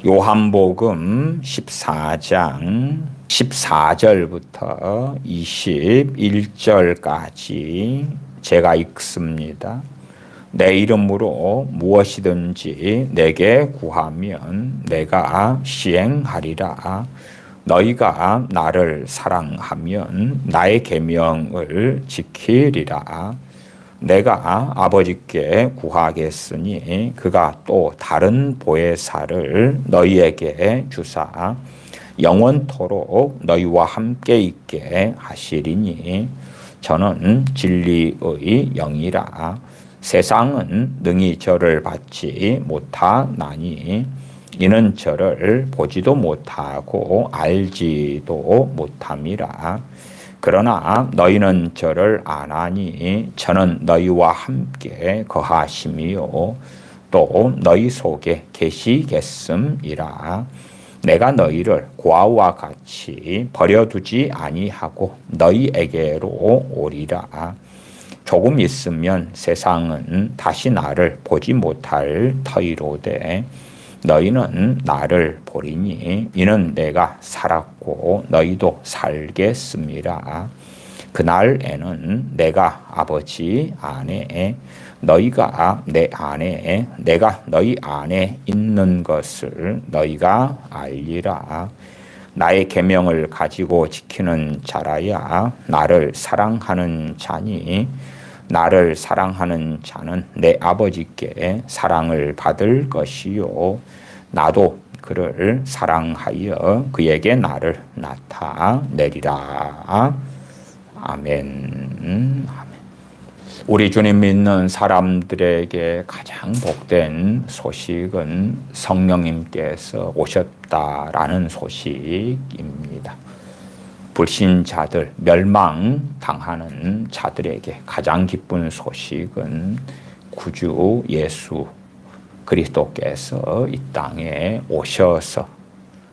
요한복음 14장 14절부터 21절까지 제가 읽습니다. 내 이름으로 무엇이든지 내게 구하면 내가 시행하리라. 너희가 나를 사랑하면 나의 계명을 지키리라. 내가 아버지께 구하겠으니 그가 또 다른 보혜사를 너희에게 주사 영원토록 너희와 함께 있게 하시리니 저는 진리의 영이라. 세상은 능히 저를 받지 못하나니 이는 저를 보지도 못하고 알지도 못함이라. 그러나 너희는 저를 아나니 저는 너희와 함께 거하심이요 또 너희 속에 계시겠음이라. 내가 너희를 고아와 같이 버려두지 아니하고 너희에게로 오리라. 조금 있으면 세상은 다시 나를 보지 못할 터이로되 너희는 나를 보리니 이는 내가 살았고 너희도 살겠음이라. 그날에는 내가 아버지 안에 너희가 내 안에 내가 너희 안에 있는 것을 너희가 알리라. 나의 계명을 가지고 지키는 자라야 나를 사랑하는 자니 나를 사랑하는 자는 내 아버지께 사랑을 받을 것이요 나도 그를 사랑하여 그에게 나를 나타내리라. 아멘. 우리 주님 믿는 사람들에게 가장 복된 소식은 성령님께서 오셨다라는 소식입니다. 불신자들, 멸망당하는 자들에게 가장 기쁜 소식은 구주 예수 그리스도께서 이 땅에 오셔서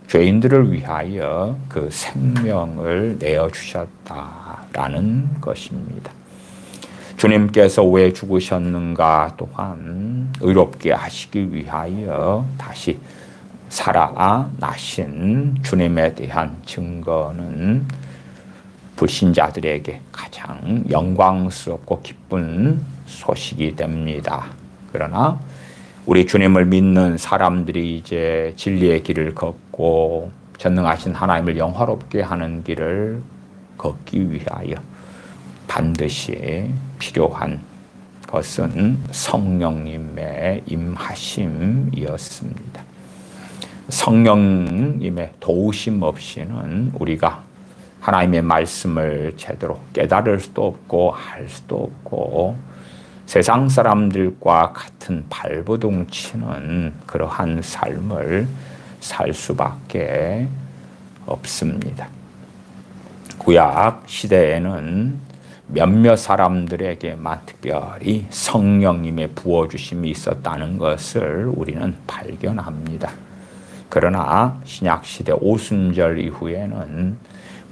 죄인들을 위하여 그 생명을 내어주셨다라는 것입니다. 주님께서 왜 죽으셨는가 또한 의롭게 하시기 위하여 다시 살아나신 주님에 대한 증거는 불신자들에게 가장 영광스럽고 기쁜 소식이 됩니다. 그러나 우리 주님을 믿는 사람들이 이제 진리의 길을 걷고 전능하신 하나님을 영화롭게 하는 길을 걷기 위하여 반드시 필요한 것은 성령님의 임하심이었습니다. 성령님의 도우심 없이는 우리가 하나님의 말씀을 제대로 깨달을 수도 없고 할 수도 없고 세상 사람들과 같은 발버둥 치는 그러한 삶을 살 수밖에 없습니다. 구약 시대에는 몇몇 사람들에게만 특별히 성령님의 부어주심이 있었다는 것을 우리는 발견합니다. 그러나 신약시대 오순절 이후에는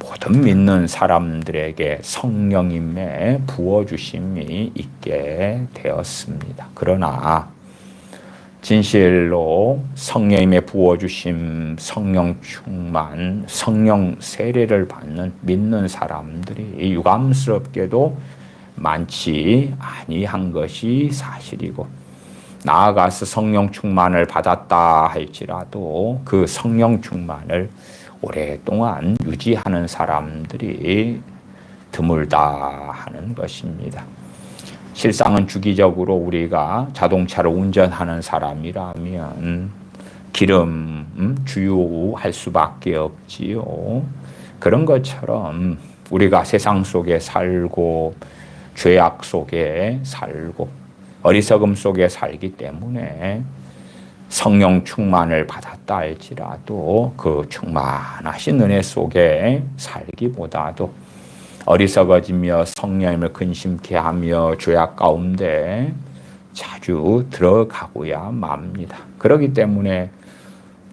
모든 믿는 사람들에게 성령님의 부어주심이 있게 되었습니다. 그러나 진실로 성령님의 부어주심, 성령 충만, 성령 세례를 받는 믿는 사람들이 유감스럽게도 많지 아니한 것이 사실이고 나아가서 성령 충만을 받았다 할지라도 그 성령 충만을 오랫동안 유지하는 사람들이 드물다 하는 것입니다. 실상은 주기적으로 우리가 자동차를 운전하는 사람이라면 기름 주유할 수밖에 없지요. 그런 것처럼 우리가 세상 속에 살고 죄악 속에 살고 어리석음 속에 살기 때문에 성령 충만을 받았다 할지라도 그 충만하신 은혜 속에 살기보다도 어리석어지며 성령님을 근심케 하며 죄악 가운데 자주 들어가고야 맙니다. 그렇기 때문에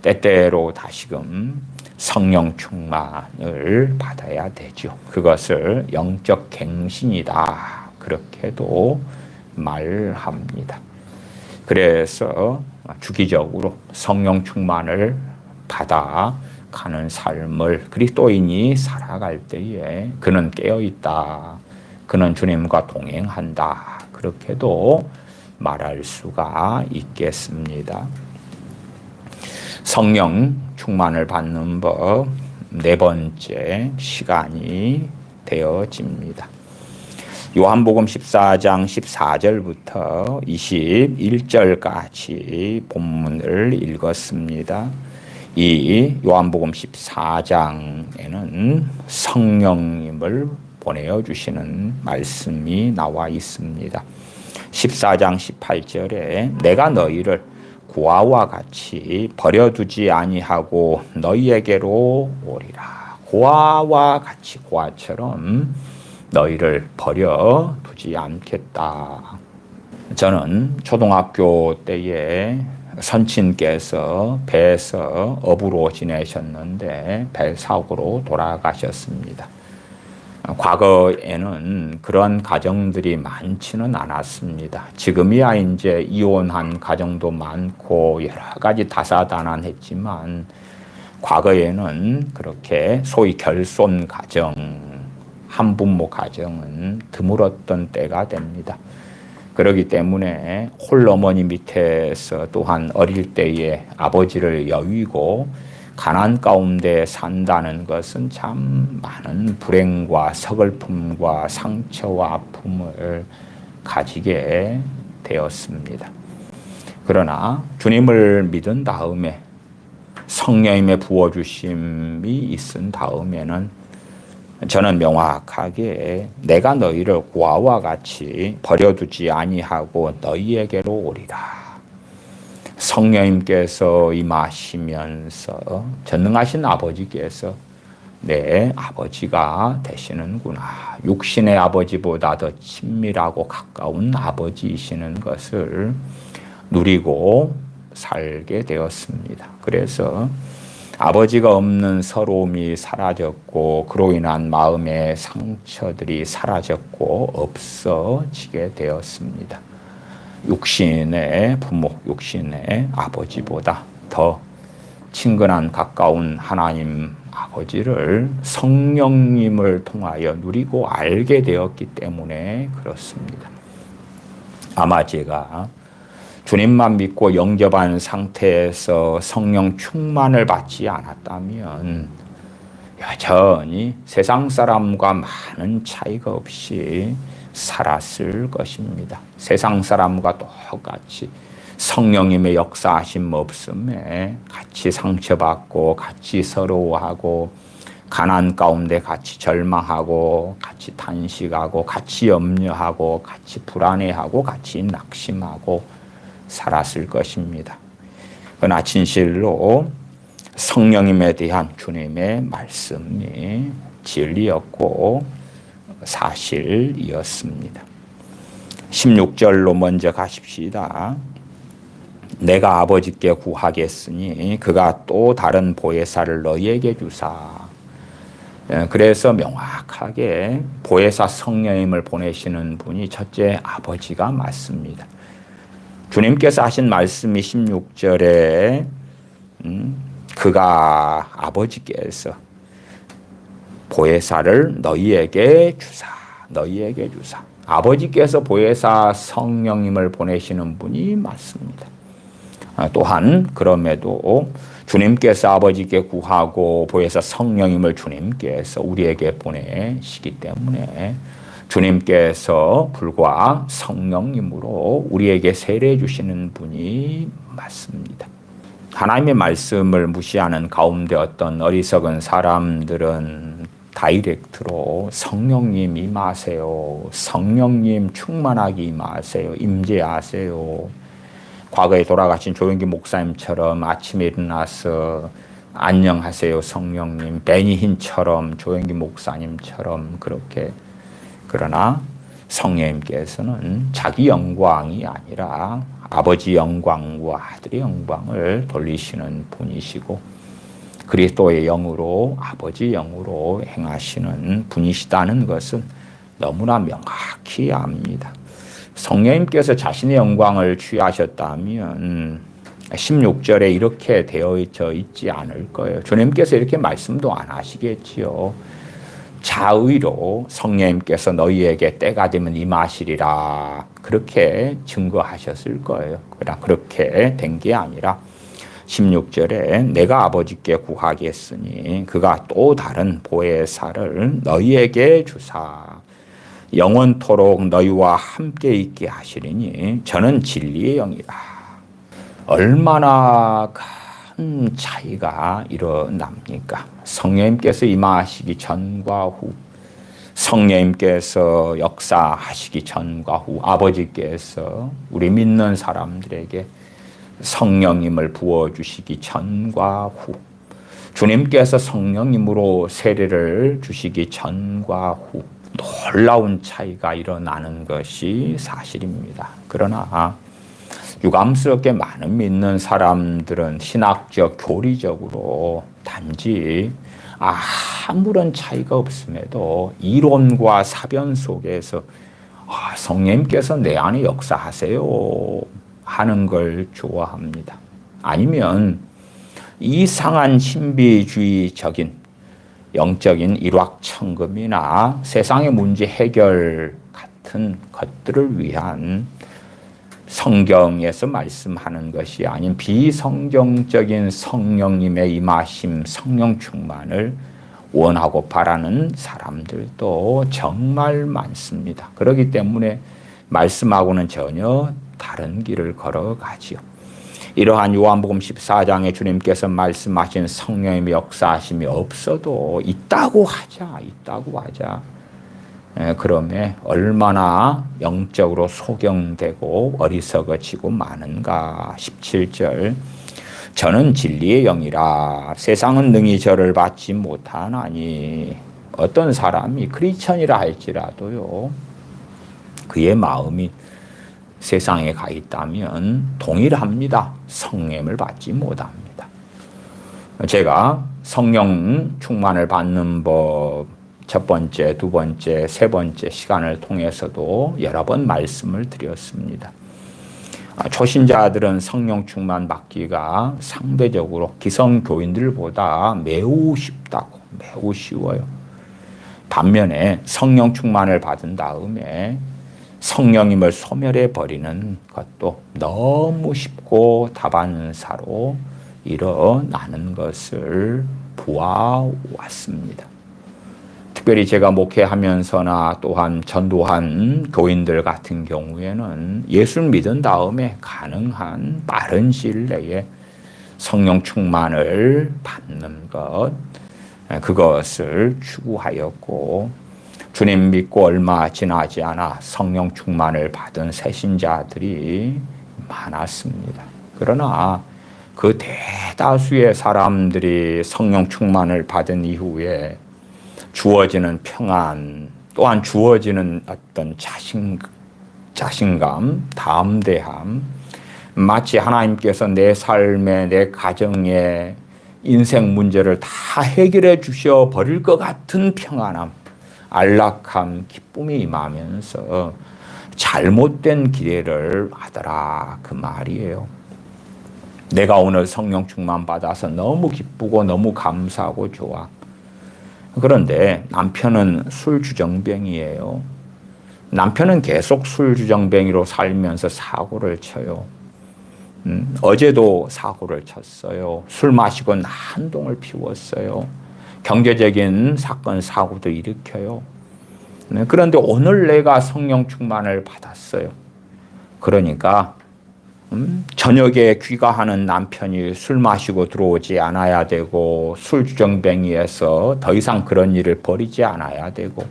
때때로 다시금 성령 충만을 받아야 되죠. 그것을 영적 갱신이다. 그렇게도 말합니다. 그래서 주기적으로 성령 충만을 받아 가는 삶을 그리스도인이 살아갈 때에 그는 깨어있다. 그는 주님과 동행한다. 그렇게도 말할 수가 있겠습니다. 성령 충만을 받는 법 네 번째 시간이 되어집니다. 요한복음 14장 14절부터 21절까지 본문을 읽었습니다. 이 요한복음 14장에는 성령님을 보내어 주시는 말씀이 나와 있습니다. 14장 18절에 내가 너희를 고아와 같이 버려두지 아니하고 너희에게로 오리라. 고아와 같이 고아처럼 너희를 버려두지 않겠다. 저는 초등학교 때에 선친께서 배에서 어부로 지내셨는데 배 사고로 돌아가셨습니다. 과거에는 그런 가정들이 많지는 않았습니다. 지금이야 이제 이혼한 가정도 많고 여러 가지 다사다난했지만 과거에는 그렇게 소위 결손 가정, 한부모 가정은 드물었던 때가 됩니다. 그렇기 때문에 홀어머니 밑에서 또한 어릴 때에 아버지를 여위고 가난 가운데 산다는 것은 참 많은 불행과 서글픔과 상처와 아픔을 가지게 되었습니다. 그러나 주님을 믿은 다음에 성령님의 부어주심이 있은 다음에는 저는 명확하게 내가 너희를 고아와 같이 버려두지 아니하고 너희에게로 오리라. 성령님께서 임하시면서 전능하신 아버지께서 내 아버지가 되시는구나. 육신의 아버지보다 더 친밀하고 가까운 아버지이시는 것을 누리고 살게 되었습니다. 그래서 아버지가 없는 서러움이 사라졌고 그로 인한 마음의 상처들이 사라졌고 없어지게 되었습니다. 육신의 부모, 육신의 아버지보다 더 친근한 가까운 하나님 아버지를 성령님을 통하여 누리고 알게 되었기 때문에 그렇습니다. 아마 제가 주님만 믿고 영접한 상태에서 성령 충만을 받지 않았다면 여전히 세상 사람과 많은 차이가 없이 살았을 것입니다. 세상 사람과 똑같이 성령님의 역사하심 없음에 같이 상처받고 같이 서러워하고 가난 가운데 같이 절망하고 같이 탄식하고 같이 염려하고 같이 불안해하고 같이 낙심하고 살았을 것입니다. 그러나 진실로 성령님에 대한 주님의 말씀이 진리였고 사실이었습니다. 16절로 먼저 가십시다. 내가 아버지께 구하겠으니 그가 또 다른 보혜사를 너희에게 주사. 그래서 명확하게 보혜사 성령님을 보내시는 분이 첫째 아버지가 맞습니다. 주님께서 하신 말씀이 16절에 그가 아버지께서 보혜사를 너희에게 주사. 너희에게 주사. 아버지께서 보혜사 성령님을 보내시는 분이 맞습니다. 또한 그럼에도 주님께서 아버지께 구하고 보혜사 성령님을 주님께서 우리에게 보내시기 때문에 주님께서 불과 성령님으로 우리에게 세례해 주시는 분이 맞습니다. 하나님의 말씀을 무시하는 가운데 어떤 어리석은 사람들은 다이렉트로 성령님 임하세요. 성령님 충만하게 임하세요. 임재하세요. 과거에 돌아가신 조영기 목사님처럼 아침에 일어나서 안녕하세요 성령님, 베니힌처럼 조영기 목사님처럼 그렇게. 그러나 성령님께서는 자기 영광이 아니라 아버지 영광과 아들의 영광을 돌리시는 분이시고 그리스도의 영으로 아버지 영으로 행하시는 분이시다는 것은 너무나 명확히 압니다. 성령님께서 자신의 영광을 취하셨다면 16절에 이렇게 되어져 있지 않을 거예요. 주님께서 이렇게 말씀도 안 하시겠지요. 자의로 성령님께서 너희에게 때가 되면 임하시리라 그렇게 증거하셨을 거예요. 그러나 그렇게 된 게 아니라 16절에 내가 아버지께 구하겠으니 그가 또 다른 보혜사를 너희에게 주사 영원토록 너희와 함께 있게 하시리니 저는 진리의 영이라. 얼마나 큰 차이가 일어납니까? 성령님께서 임하시기 전과 후, 성령님께서 역사하시기 전과 후, 아버지께서 우리 믿는 사람들에게 성령님을 부어주시기 전과 후, 주님께서 성령님으로 세례를 주시기 전과 후, 놀라운 차이가 일어나는 것이 사실입니다. 그러나 유감스럽게 많은 믿는 사람들은 신학적, 교리적으로 단지 아무런 차이가 없음에도 이론과 사변 속에서 성령님께서 내 안에 역사하세요 하는 걸 좋아합니다. 아니면 이상한 신비주의적인 영적인 일확천금이나 세상의 문제 해결 같은 것들을 위한 성경에서 말씀하는 것이 아닌 비성경적인 성령님의 임하심, 성령 충만을 원하고 바라는 사람들도 정말 많습니다. 그렇기 때문에 말씀하고는 전혀 다른 길을 걸어가지요. 이러한 요한복음 14장에 주님께서 말씀하신 성령의 역사하심이 없어도 있다고 하자. 그러면 얼마나 영적으로 소경되고 어리석어지고 마는가. 17절 저는 진리의 영이라 세상은 능히 저를 받지 못하나니. 어떤 사람이 크리스천이라 할지라도요 그의 마음이 세상에 가 있다면 동일합니다. 성령을 받지 못합니다. 제가 성령 충만을 받는 법 첫 번째, 두 번째, 세 번째 시간을 통해서도 여러 번 말씀을 드렸습니다. 초신자들은 성령 충만 받기가 상대적으로 기성교인들보다 매우 쉽다고, 매우 쉬워요. 반면에 성령 충만을 받은 다음에 성령님을 소멸해 버리는 것도 너무 쉽고 다반사로 일어나는 것을 보아왔습니다. 특별히 제가 목회하면서나 또한 전도한 교인들 같은 경우에는 예수를 믿은 다음에 가능한 빠른 시일 내에 성령 충만을 받는 것, 그것을 추구하였고 주님 믿고 얼마 지나지 않아 성령 충만을 받은 새신자들이 많았습니다. 그러나 그 대다수의 사람들이 성령 충만을 받은 이후에 주어지는 평안, 또한 주어지는 어떤 자신감, 담대함, 마치 하나님께서 내 삶에, 내 가정에 인생 문제를 다 해결해 주셔 버릴 것 같은 평안함, 안락함, 기쁨이 임하면서 잘못된 기대를 하더라 그 말이에요. 내가 오늘 성령 충만 받아서 너무 기쁘고 너무 감사하고 좋아. 그런데 남편은 술주정뱅이에요. 남편은 계속 술주정뱅이로 살면서 사고를 쳐요. 어제도 사고를 쳤어요. 술 마시고 난동을 피웠어요. 경제적인 사건, 사고도 일으켜요. 그런데 오늘 내가 성령 충만을 받았어요. 그러니까 저녁에 귀가하는 남편이 술 마시고 들어오지 않아야 되고 술주정뱅이에서 더 이상 그런 일을 벌이지 않아야 되고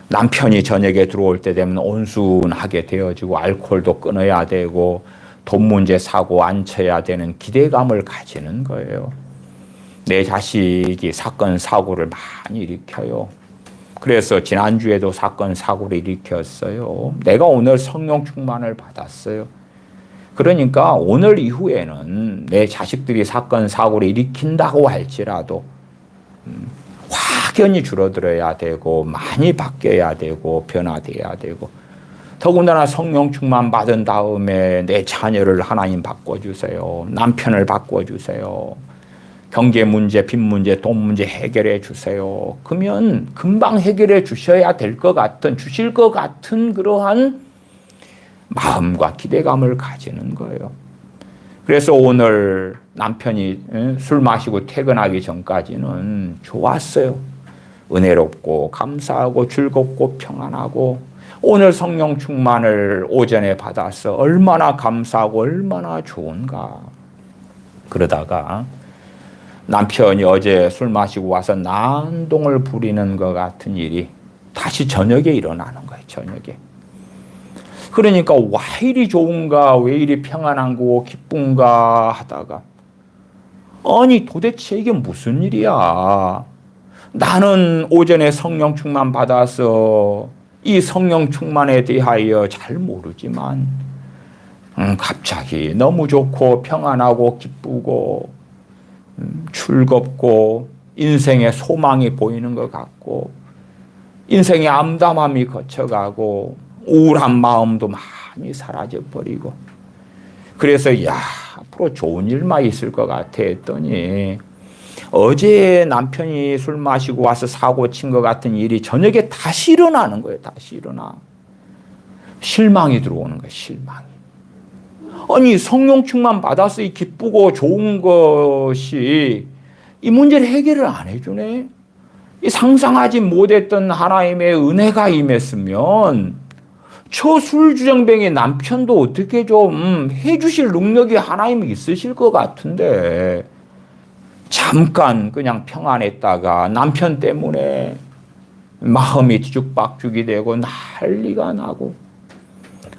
남편이 저녁에 들어올 때 되면 온순하게 되어지고 알코올도 끊어야 되고 돈 문제 사고 안 쳐야 되는 기대감을 가지는 거예요. 내 자식이 사건 사고를 많이 일으켜요. 그래서 지난주에도 사건 사고를 일으켰어요. 내가 오늘 성령 충만을 받았어요. 그러니까 오늘 이후에는 내 자식들이 사건 사고를 일으킨다고 할지라도 확연히 줄어들어야 되고 많이 바뀌어야 되고 변화돼야 되고 더군다나 성령 충만 받은 다음에 내 자녀를 하나님 바꿔주세요. 남편을 바꿔주세요. 경제 문제, 빚 문제, 돈 문제 해결해 주세요. 그러면 금방 해결해 주셔야 될 것 같은, 주실 것 같은 그러한 마음과 기대감을 가지는 거예요. 그래서 오늘 남편이 술 마시고 퇴근하기 전까지는 좋았어요. 은혜롭고 감사하고 즐겁고 평안하고 오늘 성령 충만을 오전에 받아서 얼마나 감사하고 얼마나 좋은가. 그러다가 남편이 어제 술 마시고 와서 난동을 부리는 것 같은 일이 다시 저녁에 일어나는 거예요. 저녁에. 그러니까 왜 이리 좋은가, 왜 이리 평안한 거 기쁜가 하다가 아니 도대체 이게 무슨 일이야. 나는 오전에 성령 충만 받아서 이 성령 충만에 대하여 잘 모르지만 갑자기 너무 좋고 평안하고 기쁘고 즐겁고 인생의 소망이 보이는 것 같고 인생의 암담함이 거쳐가고 우울한 마음도 많이 사라져 버리고 그래서 야 앞으로 좋은 일만 있을 것 같아 했더니 어제 남편이 술 마시고 와서 사고 친 것 같은 일이 저녁에 다시 일어나는 거예요. 다시 일어나. 실망이 들어오는 거예요. 실망이. 아니 성령 충만 받아서 이 기쁘고 좋은 것이 이 문제를 해결을 안 해주네. 이 상상하지 못했던 하나님의 은혜가 임했으면 저 술주정뱅이 남편도 어떻게 좀 해주실 능력이 하나님이 있으실 것 같은데 잠깐 그냥 평안했다가 남편 때문에 마음이 뒤죽박죽이 되고 난리가 나고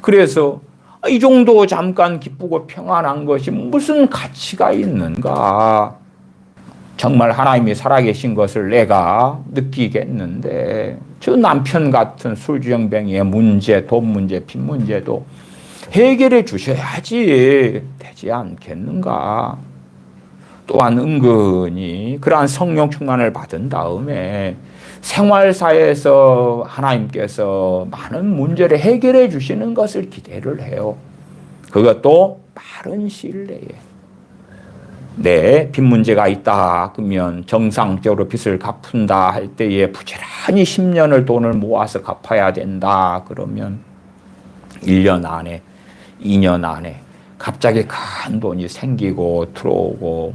그래서 이 정도 잠깐 기쁘고 평안한 것이 무슨 가치가 있는가. 정말 하나님이 살아계신 것을 내가 느끼겠는데 저 남편 같은 술주정뱅이의 문제, 돈 문제, 빚 문제도 해결해 주셔야지 되지 않겠는가. 또한 은근히 그러한 성령 충만을 받은 다음에 생활사에서 하나님께서 많은 문제를 해결해 주시는 것을 기대를 해요. 그것도 빠른 시일 내에. 네, 빚 문제가 있다 그러면 정상적으로 빚을 갚은다 할 때에 부지런히 10년을 돈을 모아서 갚아야 된다 그러면 1년 안에 2년 안에 갑자기 큰 돈이 생기고 들어오고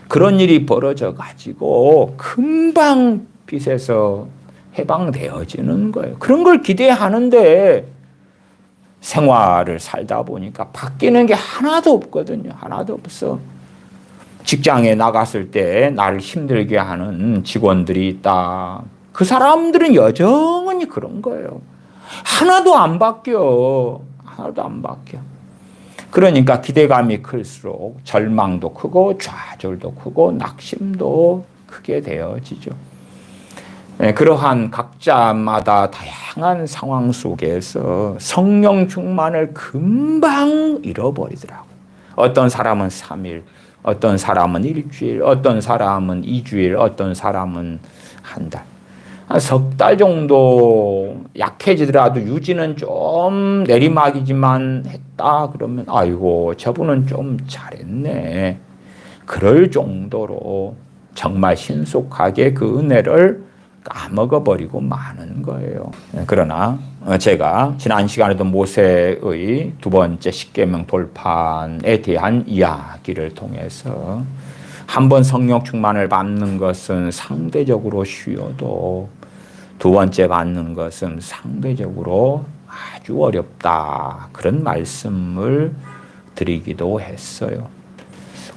그런 일이 벌어져 가지고 금방 빚에서 해방되어지는 거예요. 그런 걸 기대하는데 생활을 살다 보니까 바뀌는 게 하나도 없거든요. 하나도 없어. 직장에 나갔을 때 나를 힘들게 하는 직원들이 있다. 그 사람들은 여전히 그런 거예요. 하나도 안 바뀌어. 하나도 안 바뀌어. 그러니까 기대감이 클수록 절망도 크고 좌절도 크고 낙심도 크게 되어지죠. 그러한 각자마다 다양한 상황 속에서 성령 충만을 금방 잃어버리더라고요. 어떤 사람은 3일, 어떤 사람은 일주일, 어떤 사람은 2주일, 어떤 사람은 한 달. 한 석 달 정도 약해지더라도 유지는 좀 내리막이지만 했다 그러면 아이고 저분은 좀 잘했네. 그럴 정도로 정말 신속하게 그 은혜를 까먹어버리고 마는 거예요. 그러나 제가 지난 시간에도 모세의 두 번째 십계명 돌판에 대한 이야기를 통해서 한번 성령 충만을 받는 것은 상대적으로 쉬워도 두 번째 받는 것은 상대적으로 아주 어렵다. 그런 말씀을 드리기도 했어요.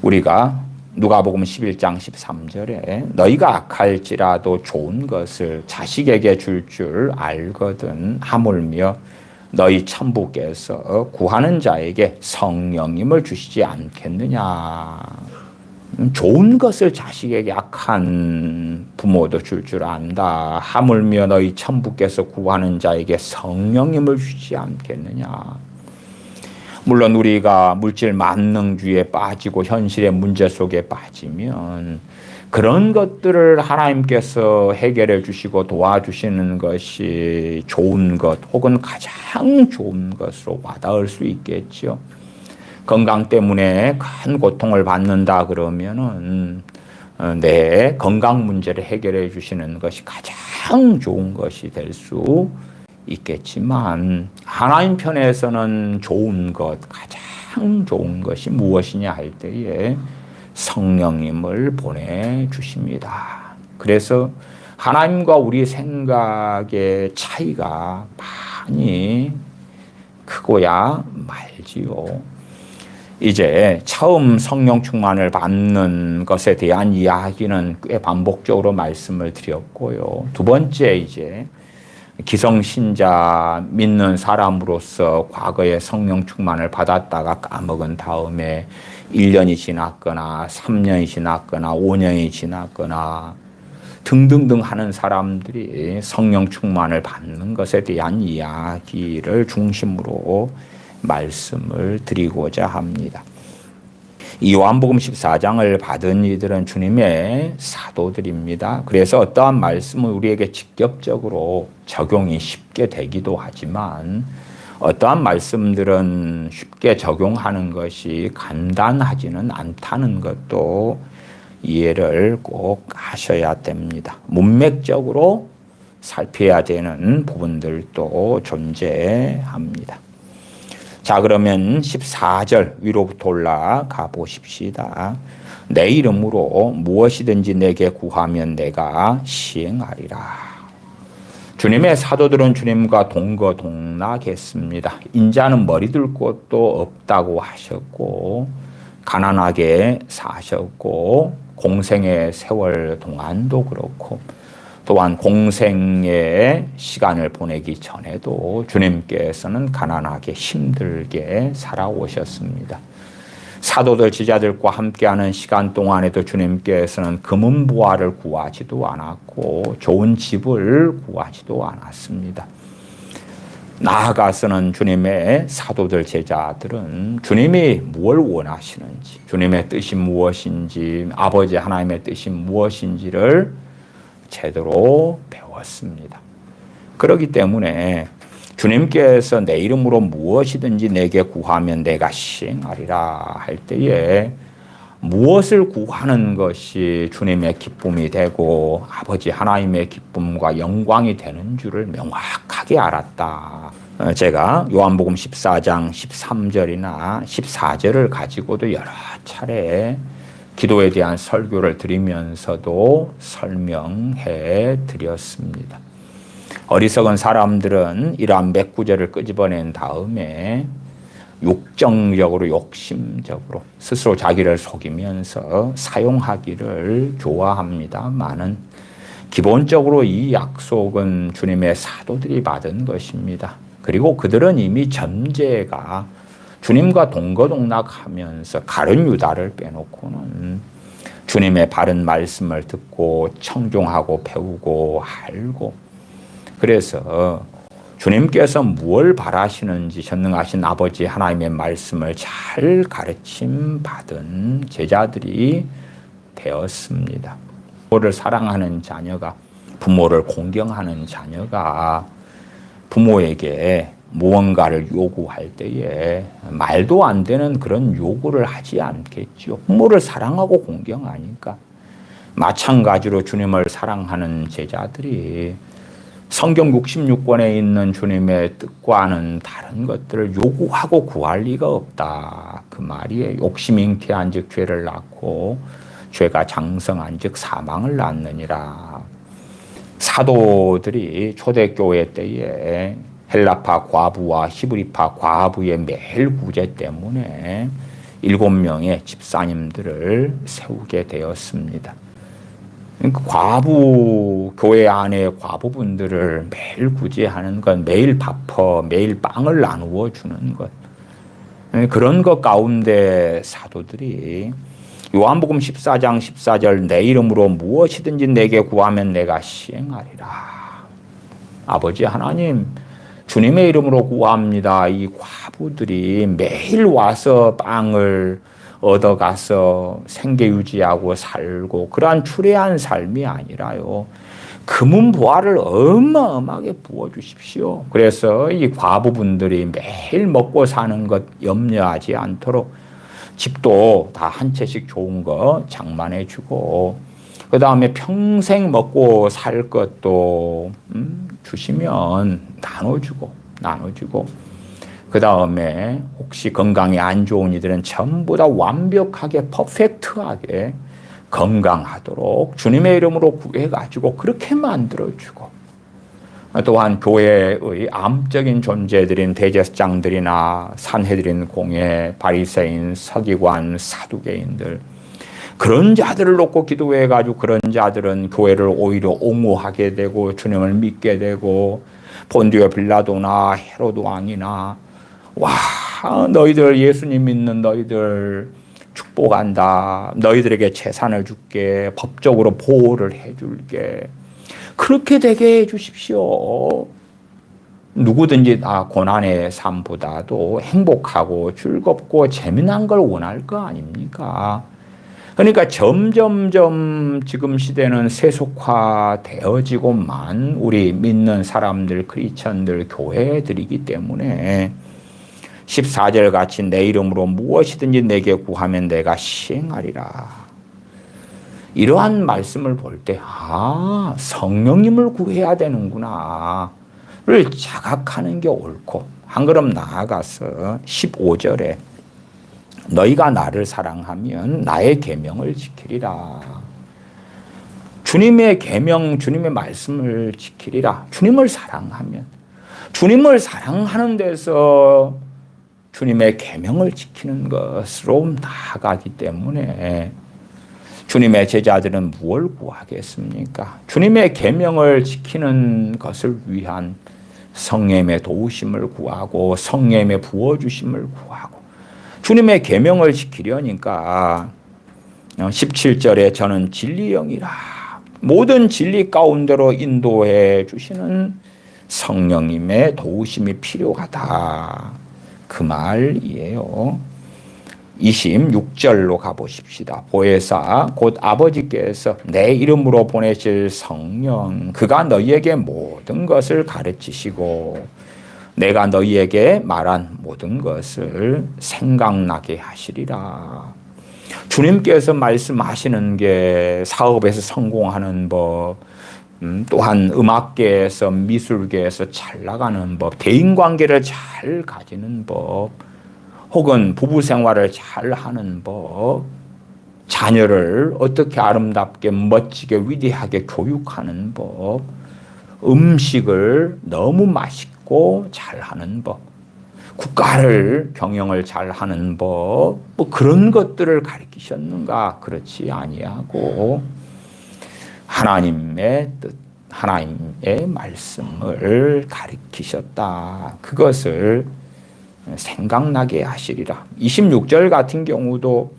우리가 누가복음 11장 13절에 너희가 악할지라도 좋은 것을 자식에게 줄 알거든 하물며 너희 천부께서 구하는 자에게 성령님을 주시지 않겠느냐. 좋은 것을 자식에게 악한 부모도 줄 안다. 하물며 너희 천부께서 구하는 자에게 성령님을 주지 않겠느냐. 물론 우리가 물질 만능주의에 빠지고 현실의 문제 속에 빠지면 그런 것들을 하나님께서 해결해 주시고 도와주시는 것이 좋은 것 혹은 가장 좋은 것으로 와닿을 수 있겠죠. 건강 때문에 큰 고통을 받는다 그러면은 내 건강 문제를 해결해 주시는 것이 가장 좋은 것이 될 수 있겠지만 하나님 편에서는 좋은 것, 가장 좋은 것이 무엇이냐 할 때에 성령님을 보내주십니다. 그래서 하나님과 우리 생각의 차이가 많이 크고야 말지요. 이제 처음 성령 충만을 받는 것에 대한 이야기는 꽤 반복적으로 말씀을 드렸고요. 두 번째 이제 기성신자 믿는 사람으로서 과거에 성령 충만을 받았다가 까먹은 다음에 1년이 지났거나 3년이 지났거나 5년이 지났거나 등등등 하는 사람들이 성령 충만을 받는 것에 대한 이야기를 중심으로 말씀을 드리고자 합니다. 이 요한복음 14장을 받은 이들은 주님의 사도들입니다. 그래서 어떠한 말씀은 우리에게 직접적으로 적용이 쉽게 되기도 하지만 어떠한 말씀들은 쉽게 적용하는 것이 간단하지는 않다는 것도 이해를 꼭 하셔야 됩니다. 문맥적으로 살펴야 되는 부분들도 존재합니다. 자, 그러면 14절 위로부터 올라가 보십시다. 내 이름으로 무엇이든지 내게 구하면 내가 시행하리라. 주님의 사도들은 주님과 동거동락했습니다. 인자는 머리 둘 곳도 없다고 하셨고 가난하게 사셨고 공생의 세월 동안도 그렇고 또한 공생의 시간을 보내기 전에도 주님께서는 가난하게 힘들게 살아오셨습니다. 사도들 제자들과 함께하는 시간 동안에도 주님께서는 금은보화를 구하지도 않았고 좋은 집을 구하지도 않았습니다. 나아가서는 주님의 사도들 제자들은 주님이 무엇을 원하시는지, 주님의 뜻이 무엇인지, 아버지 하나님의 뜻이 무엇인지를 제대로 배웠습니다. 그렇기 때문에 주님께서 내 이름으로 무엇이든지 내게 구하면 내가 시행하리라 할 때에 무엇을 구하는 것이 주님의 기쁨이 되고 아버지 하나님의 기쁨과 영광이 되는 줄을 명확하게 알았다. 제가 요한복음 14장 13절이나 14절을 가지고도 여러 차례 기도에 대한 설교를 드리면서도 설명해 드렸습니다. 어리석은 사람들은 이러한 몇 구절을 끄집어낸 다음에 욕정적으로 욕심적으로 스스로 자기를 속이면서 사용하기를 좋아합니다만은 기본적으로 이 약속은 주님의 사도들이 받은 것입니다. 그리고 그들은 이미 전제가 주님과 동거동락하면서 가룟 유다를 빼놓고는 주님의 바른 말씀을 듣고 청종하고 배우고 알고 그래서 주님께서 무엇을 바라시는지 전능하신 아버지 하나님의 말씀을 잘 가르침 받은 제자들이 되었습니다. 부모를 사랑하는 자녀가 부모를 공경하는 자녀가 부모에게 무언가를 요구할 때에 말도 안 되는 그런 요구를 하지 않겠죠. 부모를 사랑하고 공경하니까. 마찬가지로 주님을 사랑하는 제자들이 성경 66권에 있는 주님의 뜻과는 다른 것들을 요구하고 구할 리가 없다. 그 말이에요. 욕심 잉태한 즉 죄를 낳고 죄가 장성한 즉 사망을 낳느니라. 사도들이 초대교회 때에 헬라파 과부와 히브리파 과부의 매일 구제 때문에 7명의 집사님들을 세우게 되었습니다. 과부 교회 안에 과부분들을 매일 구제하는 것, 매일 밥퍼, 매일 빵을 나누어 주는 것, 그런 것 가운데 사도들이 요한복음 14장 14절 내 이름으로 무엇이든지 내게 구하면 내가 시행하리라. 아버지 하나님, 주님의 이름으로 구합니다. 이 과부들이 매일 와서 빵을 얻어가서 생계 유지하고 살고 그러한 추레한 삶이 아니라요. 금은보화를 어마어마하게 부어주십시오. 그래서 이 과부분들이 매일 먹고 사는 것 염려하지 않도록 집도 다 한 채씩 좋은 거 장만해주고 그 다음에 평생 먹고 살 것도 주시면 나눠주고 그 다음에 혹시 건강이 안 좋은 이들은 전부 다 완벽하게 퍼펙트하게 건강하도록 주님의 이름으로 구해가지고 그렇게 만들어주고 또한 교회의 암적인 존재들인 대제사장들이나 산헤드린 공회, 바리새인, 서기관, 사두개인들 그런 자들을 놓고 기도해가지고 그런 자들은 교회를 오히려 옹호하게 되고 주님을 믿게 되고 본디오 빌라도나 헤로드 왕이나 와 너희들 예수님 믿는 너희들 축복한다. 너희들에게 재산을 줄게. 법적으로 보호를 해줄게. 그렇게 되게 해주십시오. 누구든지 다 고난의 삶보다도 행복하고 즐겁고 재미난 걸 원할 거 아닙니까? 그러니까 점점점 지금 시대는 세속화되어지고만 우리 믿는 사람들, 크리스천들, 교회들이기 때문에 14절 같이 내 이름으로 무엇이든지 내게 구하면 내가 시행하리라. 이러한 말씀을 볼 때, 성령님을 구해야 되는구나. 를 자각하는 게 옳고, 한 걸음 나아가서 15절에 너희가 나를 사랑하면 나의 계명을 지키리라. 주님의 계명, 주님의 말씀을 지키리라. 주님을 사랑하면. 주님을 사랑하는 데서 주님의 계명을 지키는 것으로 나아가기 때문에 주님의 제자들은 무엇을 구하겠습니까? 주님의 계명을 지키는 것을 위한 성령의 도우심을 구하고 성령의 부어주심을 구하고 주님의 계명을 지키려니까 17절에 저는 진리의 영이라 모든 진리 가운데로 인도해 주시는 성령님의 도우심이 필요하다. 그 말이에요. 26절로 가보십시다. 보혜사 곧 아버지께서 내 이름으로 보내실 성령 그가 너희에게 모든 것을 가르치시고 내가 너희에게 말한 모든 것을 생각나게 하시리라. 주님께서 말씀하시는 게 사업에서 성공하는 법, 또한 음악계에서 미술계에서 잘 나가는 법, 대인관계를 잘 가지는 법, 혹은 부부 생활을 잘 하는 법, 자녀를 어떻게 아름답게 멋지게 위대하게 교육하는 법, 음식을 너무 맛있고 잘 하는 법, 국가를 경영을 잘 하는 법, 뭐 그런 것들을 가르치셨는가? 그렇지 아니하고 하나님의 뜻, 하나님의 말씀을 가르치셨다. 그것을 생각나게 하시리라. 26절 같은 경우도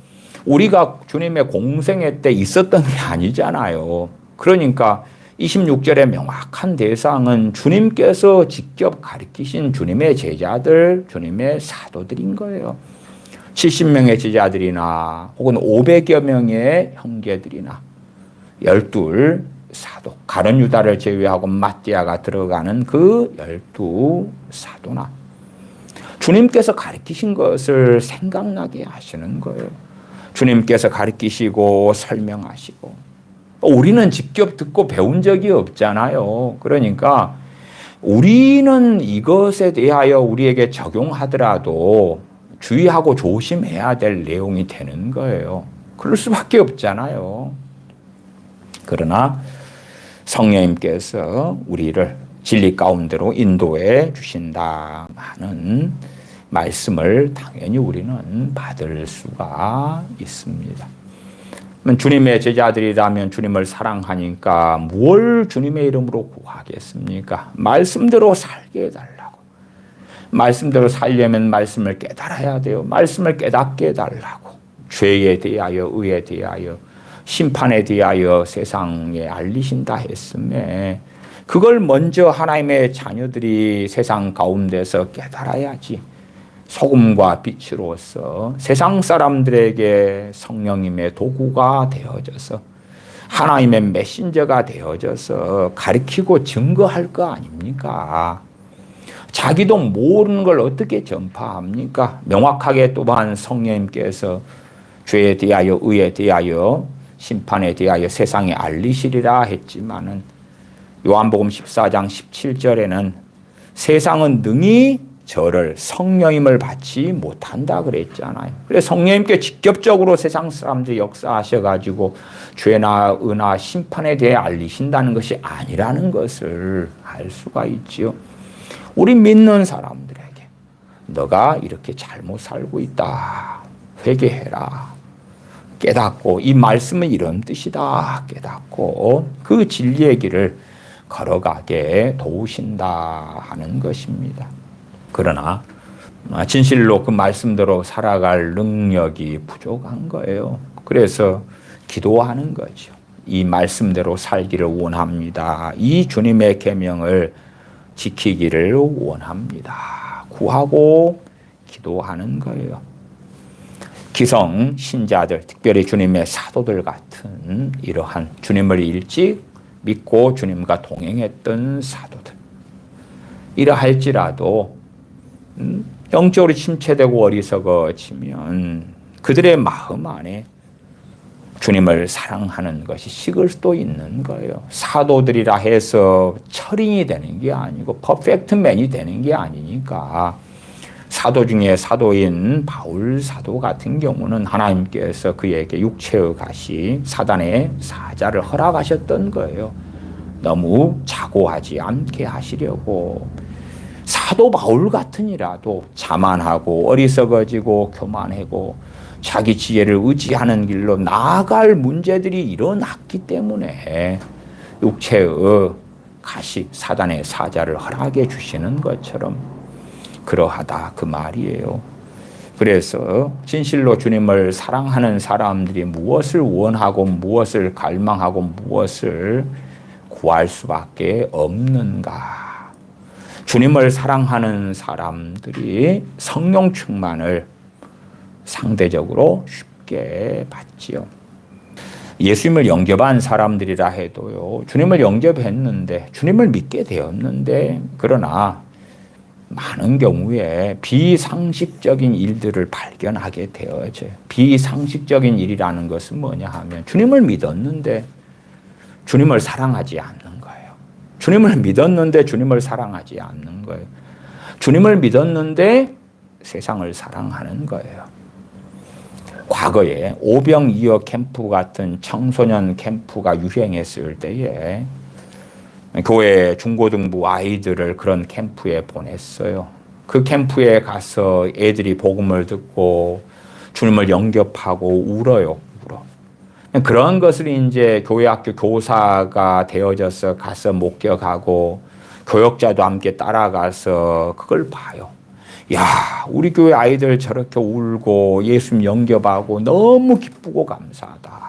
우리가 주님의 공생애 때 있었던 게 아니잖아요. 그러니까 26절의 명확한 대상은 주님께서 직접 가르치신 주님의 제자들, 주님의 사도들인 거예요. 70명의 제자들이나 혹은 500여 명의 형제들이나 12 사도, 가룟 유다를 제외하고 마띠아가 들어가는 그 12 사도나 주님께서 가르치신 것을 생각나게 하시는 거예요. 주님께서 가르치시고 설명하시고 우리는 직접 듣고 배운 적이 없잖아요. 그러니까 우리는 이것에 대하여 우리에게 적용하더라도 주의하고 조심해야 될 내용이 되는 거예요. 그럴 수밖에 없잖아요. 그러나 성령님께서 우리를 진리 가운데로 인도해 주신다 하는 말씀을 당연히 우리는 받을 수가 있습니다. 주님의 제자들이라면 주님을 사랑하니까 뭘 주님의 이름으로 구하겠습니까? 말씀대로 살게 해달라고. 말씀대로 살려면 말씀을 깨달아야 돼요. 말씀을 깨닫게 해달라고. 죄에 대하여, 의에 대하여, 심판에 대하여 세상에 알리신다 했음에 그걸 먼저 하나님의 자녀들이 세상 가운데서 깨달아야지. 소금과 빛으로서 세상 사람들에게 성령님의 도구가 되어져서 하나님의 메신저가 되어져서 가르치고 증거할 거 아닙니까? 자기도 모르는 걸 어떻게 전파합니까? 명확하게 또한 성령님께서 죄에 대하여 의에 대하여 심판에 대하여 세상에 알리시리라 했지만은 요한복음 14장 17절에는 세상은 능히 저를 성령님을 받지 못한다 그랬잖아요. 그래서 성령님께 직접적으로 세상 사람들이 역사하셔가지고 죄나 의나 심판에 대해 알리신다는 것이 아니라는 것을 알 수가 있지요. 우리 믿는 사람들에게 너가 이렇게 잘못 살고 있다. 회개해라. 깨닫고 이 말씀은 이런 뜻이다. 깨닫고 그 진리의 길을 걸어가게 도우신다 하는 것입니다. 그러나 진실로 그 말씀대로 살아갈 능력이 부족한 거예요. 그래서 기도하는 거죠. 이 말씀대로 살기를 원합니다. 이 주님의 계명을 지키기를 원합니다. 구하고 기도하는 거예요. 기성 신자들, 특별히 주님의 사도들 같은 이러한 주님을 일찍 믿고 주님과 동행했던 사도들, 이러할지라도 영적으로 침체되고 어리석어지면 그들의 마음 안에 주님을 사랑하는 것이 식을 수도 있는 거예요. 사도들이라 해서 철인이 되는 게 아니고 퍼펙트맨이 되는 게 아니니까 사도 중에 사도인 바울 사도 같은 경우는 하나님께서 그에게 육체의 가시, 사단의 사자를 허락하셨던 거예요. 너무 자고하지 않게 하시려고. 사도 바울 같으니라도 자만하고 어리석어지고 교만하고 자기 지혜를 의지하는 길로 나아갈 문제들이 일어났기 때문에 육체의 가시, 사단의 사자를 허락해 주시는 것처럼 그러하다 그 말이에요. 그래서 진실로 주님을 사랑하는 사람들이 무엇을 원하고 무엇을 갈망하고 무엇을 구할 수밖에 없는가. 주님을 사랑하는 사람들이 성령 충만을 상대적으로 쉽게 받지요. 예수님을 영접한 사람들이라 해도요, 주님을 영접했는데, 주님을 믿게 되었는데, 그러나 많은 경우에 비상식적인 일들을 발견하게 되어져요. 비상식적인 일이라는 것은 뭐냐 하면 주님을 믿었는데 주님을 사랑하지 않는 거예요. 주님을 믿었는데 주님을 사랑하지 않는 거예요. 주님을 믿었는데 세상을 사랑하는 거예요. 과거에 오병이어 캠프 같은 청소년 캠프가 유행했을 때에 교회 중고등부 아이들을 그런 캠프에 보냈어요. 그 캠프에 가서 애들이 복음을 듣고 주님을 영접하고 울어요. 울어. 그런 것을 이제 교회학교 교사가 되어져서 가서 목격하고 교역자도 함께 따라가서 그걸 봐요. 야, 우리 교회 아이들 저렇게 울고 예수님 영접하고 너무 기쁘고 감사하다.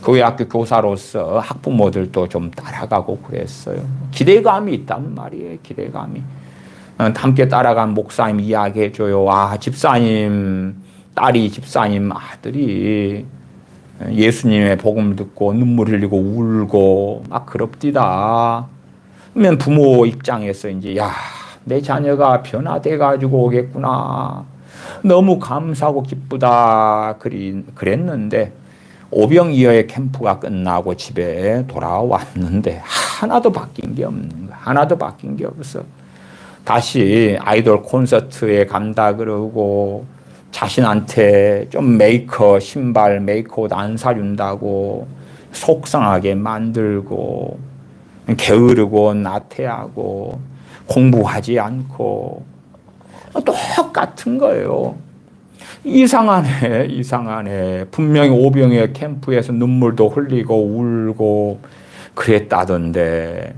교회학교 교사로서 학부모들도 좀 따라가고 그랬어요. 기대감이 있단 말이에요. 기대감이. 함께 따라간 목사님 이야기해줘요. 아, 집사님 딸이 집사님 아들이 예수님의 복음 듣고 눈물 흘리고 울고 막 그럽디다. 그러면 부모 입장에서 이제 야, 내 자녀가 변화돼가지고 오겠구나. 너무 감사하고 기쁘다. 그랬는데 오병이어의 캠프가 끝나고 집에 돌아왔는데 하나도 바뀐 게 없는 거야. 하나도 바뀐 게 없어. 다시 아이돌 콘서트에 간다 그러고 자신한테 좀 신발 메이크업 안 사준다고 속상하게 만들고 게으르고 나태하고 공부하지 않고 똑같은 거예요. 이상하네. 분명히 오병이어 캠프에서 눈물도 흘리고 울고 그랬다던데.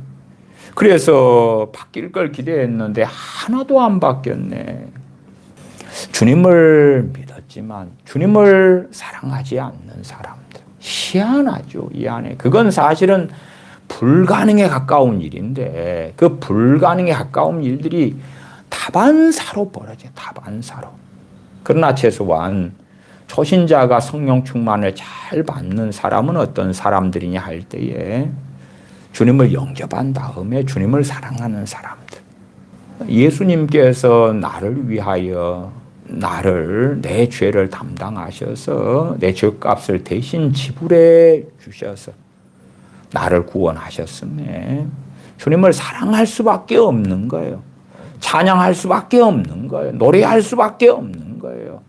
그래서 바뀔 걸 기대했는데 하나도 안 바뀌었네. 주님을 믿었지만 주님을 사랑하지 않는 사람들. 희한하죠. 이 안에. 그건 사실은 불가능에 가까운 일인데 그 불가능에 가까운 일들이 다 다반사로 벌어져요. 다반사로. 그러나 최소한 초신자가 성령 충만을 잘 받는 사람은 어떤 사람들이냐 할 때에 주님을 영접한 다음에 주님을 사랑하는 사람들. 예수님께서 나를 위하여 내 죄를 담당하셔서 내 죄값을 대신 지불해 주셔서 나를 구원하셨음에 주님을 사랑할 수밖에 없는 거예요. 찬양할 수밖에 없는 거예요. 노래할 수밖에 없는 거예요.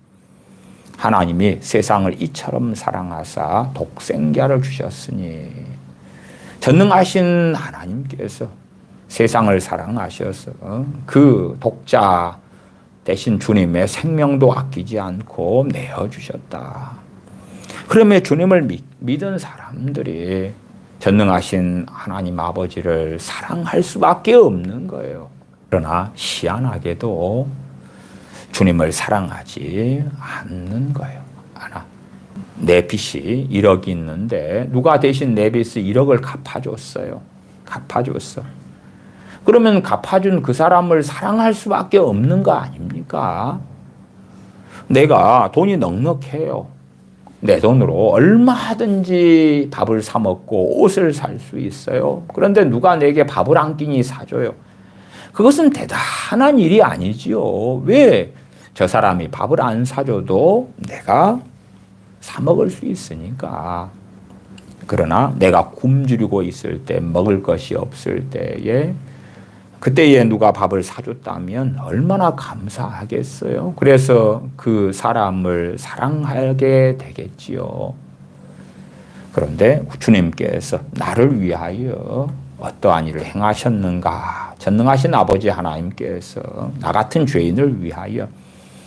하나님이 세상을 이처럼 사랑하사 독생자를 주셨으니 전능하신 하나님께서 세상을 사랑하셔서 그 독자 대신 주님의 생명도 아끼지 않고 내어주셨다. 그러면 주님을 믿은 사람들이 전능하신 하나님 아버지를 사랑할 수밖에 없는 거예요. 그러나 희한하게도 주님을 사랑하지 않는 거예요. 내 빚이 1억이 있는데 누가 대신 내 빚을 1억을 갚아줬어요. 갚아줬어. 그러면 갚아준 그 사람을 사랑할 수밖에 없는 거 아닙니까? 내가 돈이 넉넉해요. 내 돈으로 얼마든지 밥을 사 먹고 옷을 살 수 있어요. 그런데 누가 내게 밥을 한 끼니 사줘요. 그것은 대단한 일이 아니지요. 왜? 저 사람이 밥을 안 사줘도 내가 사 먹을 수 있으니까. 그러나 내가 굶주리고 있을 때, 먹을 것이 없을 때에 그때에 누가 밥을 사줬다면 얼마나 감사하겠어요. 그래서 그 사람을 사랑하게 되겠지요. 그런데 주님께서 나를 위하여 어떠한 일을 행하셨는가? 전능하신 아버지 하나님께서 나 같은 죄인을 위하여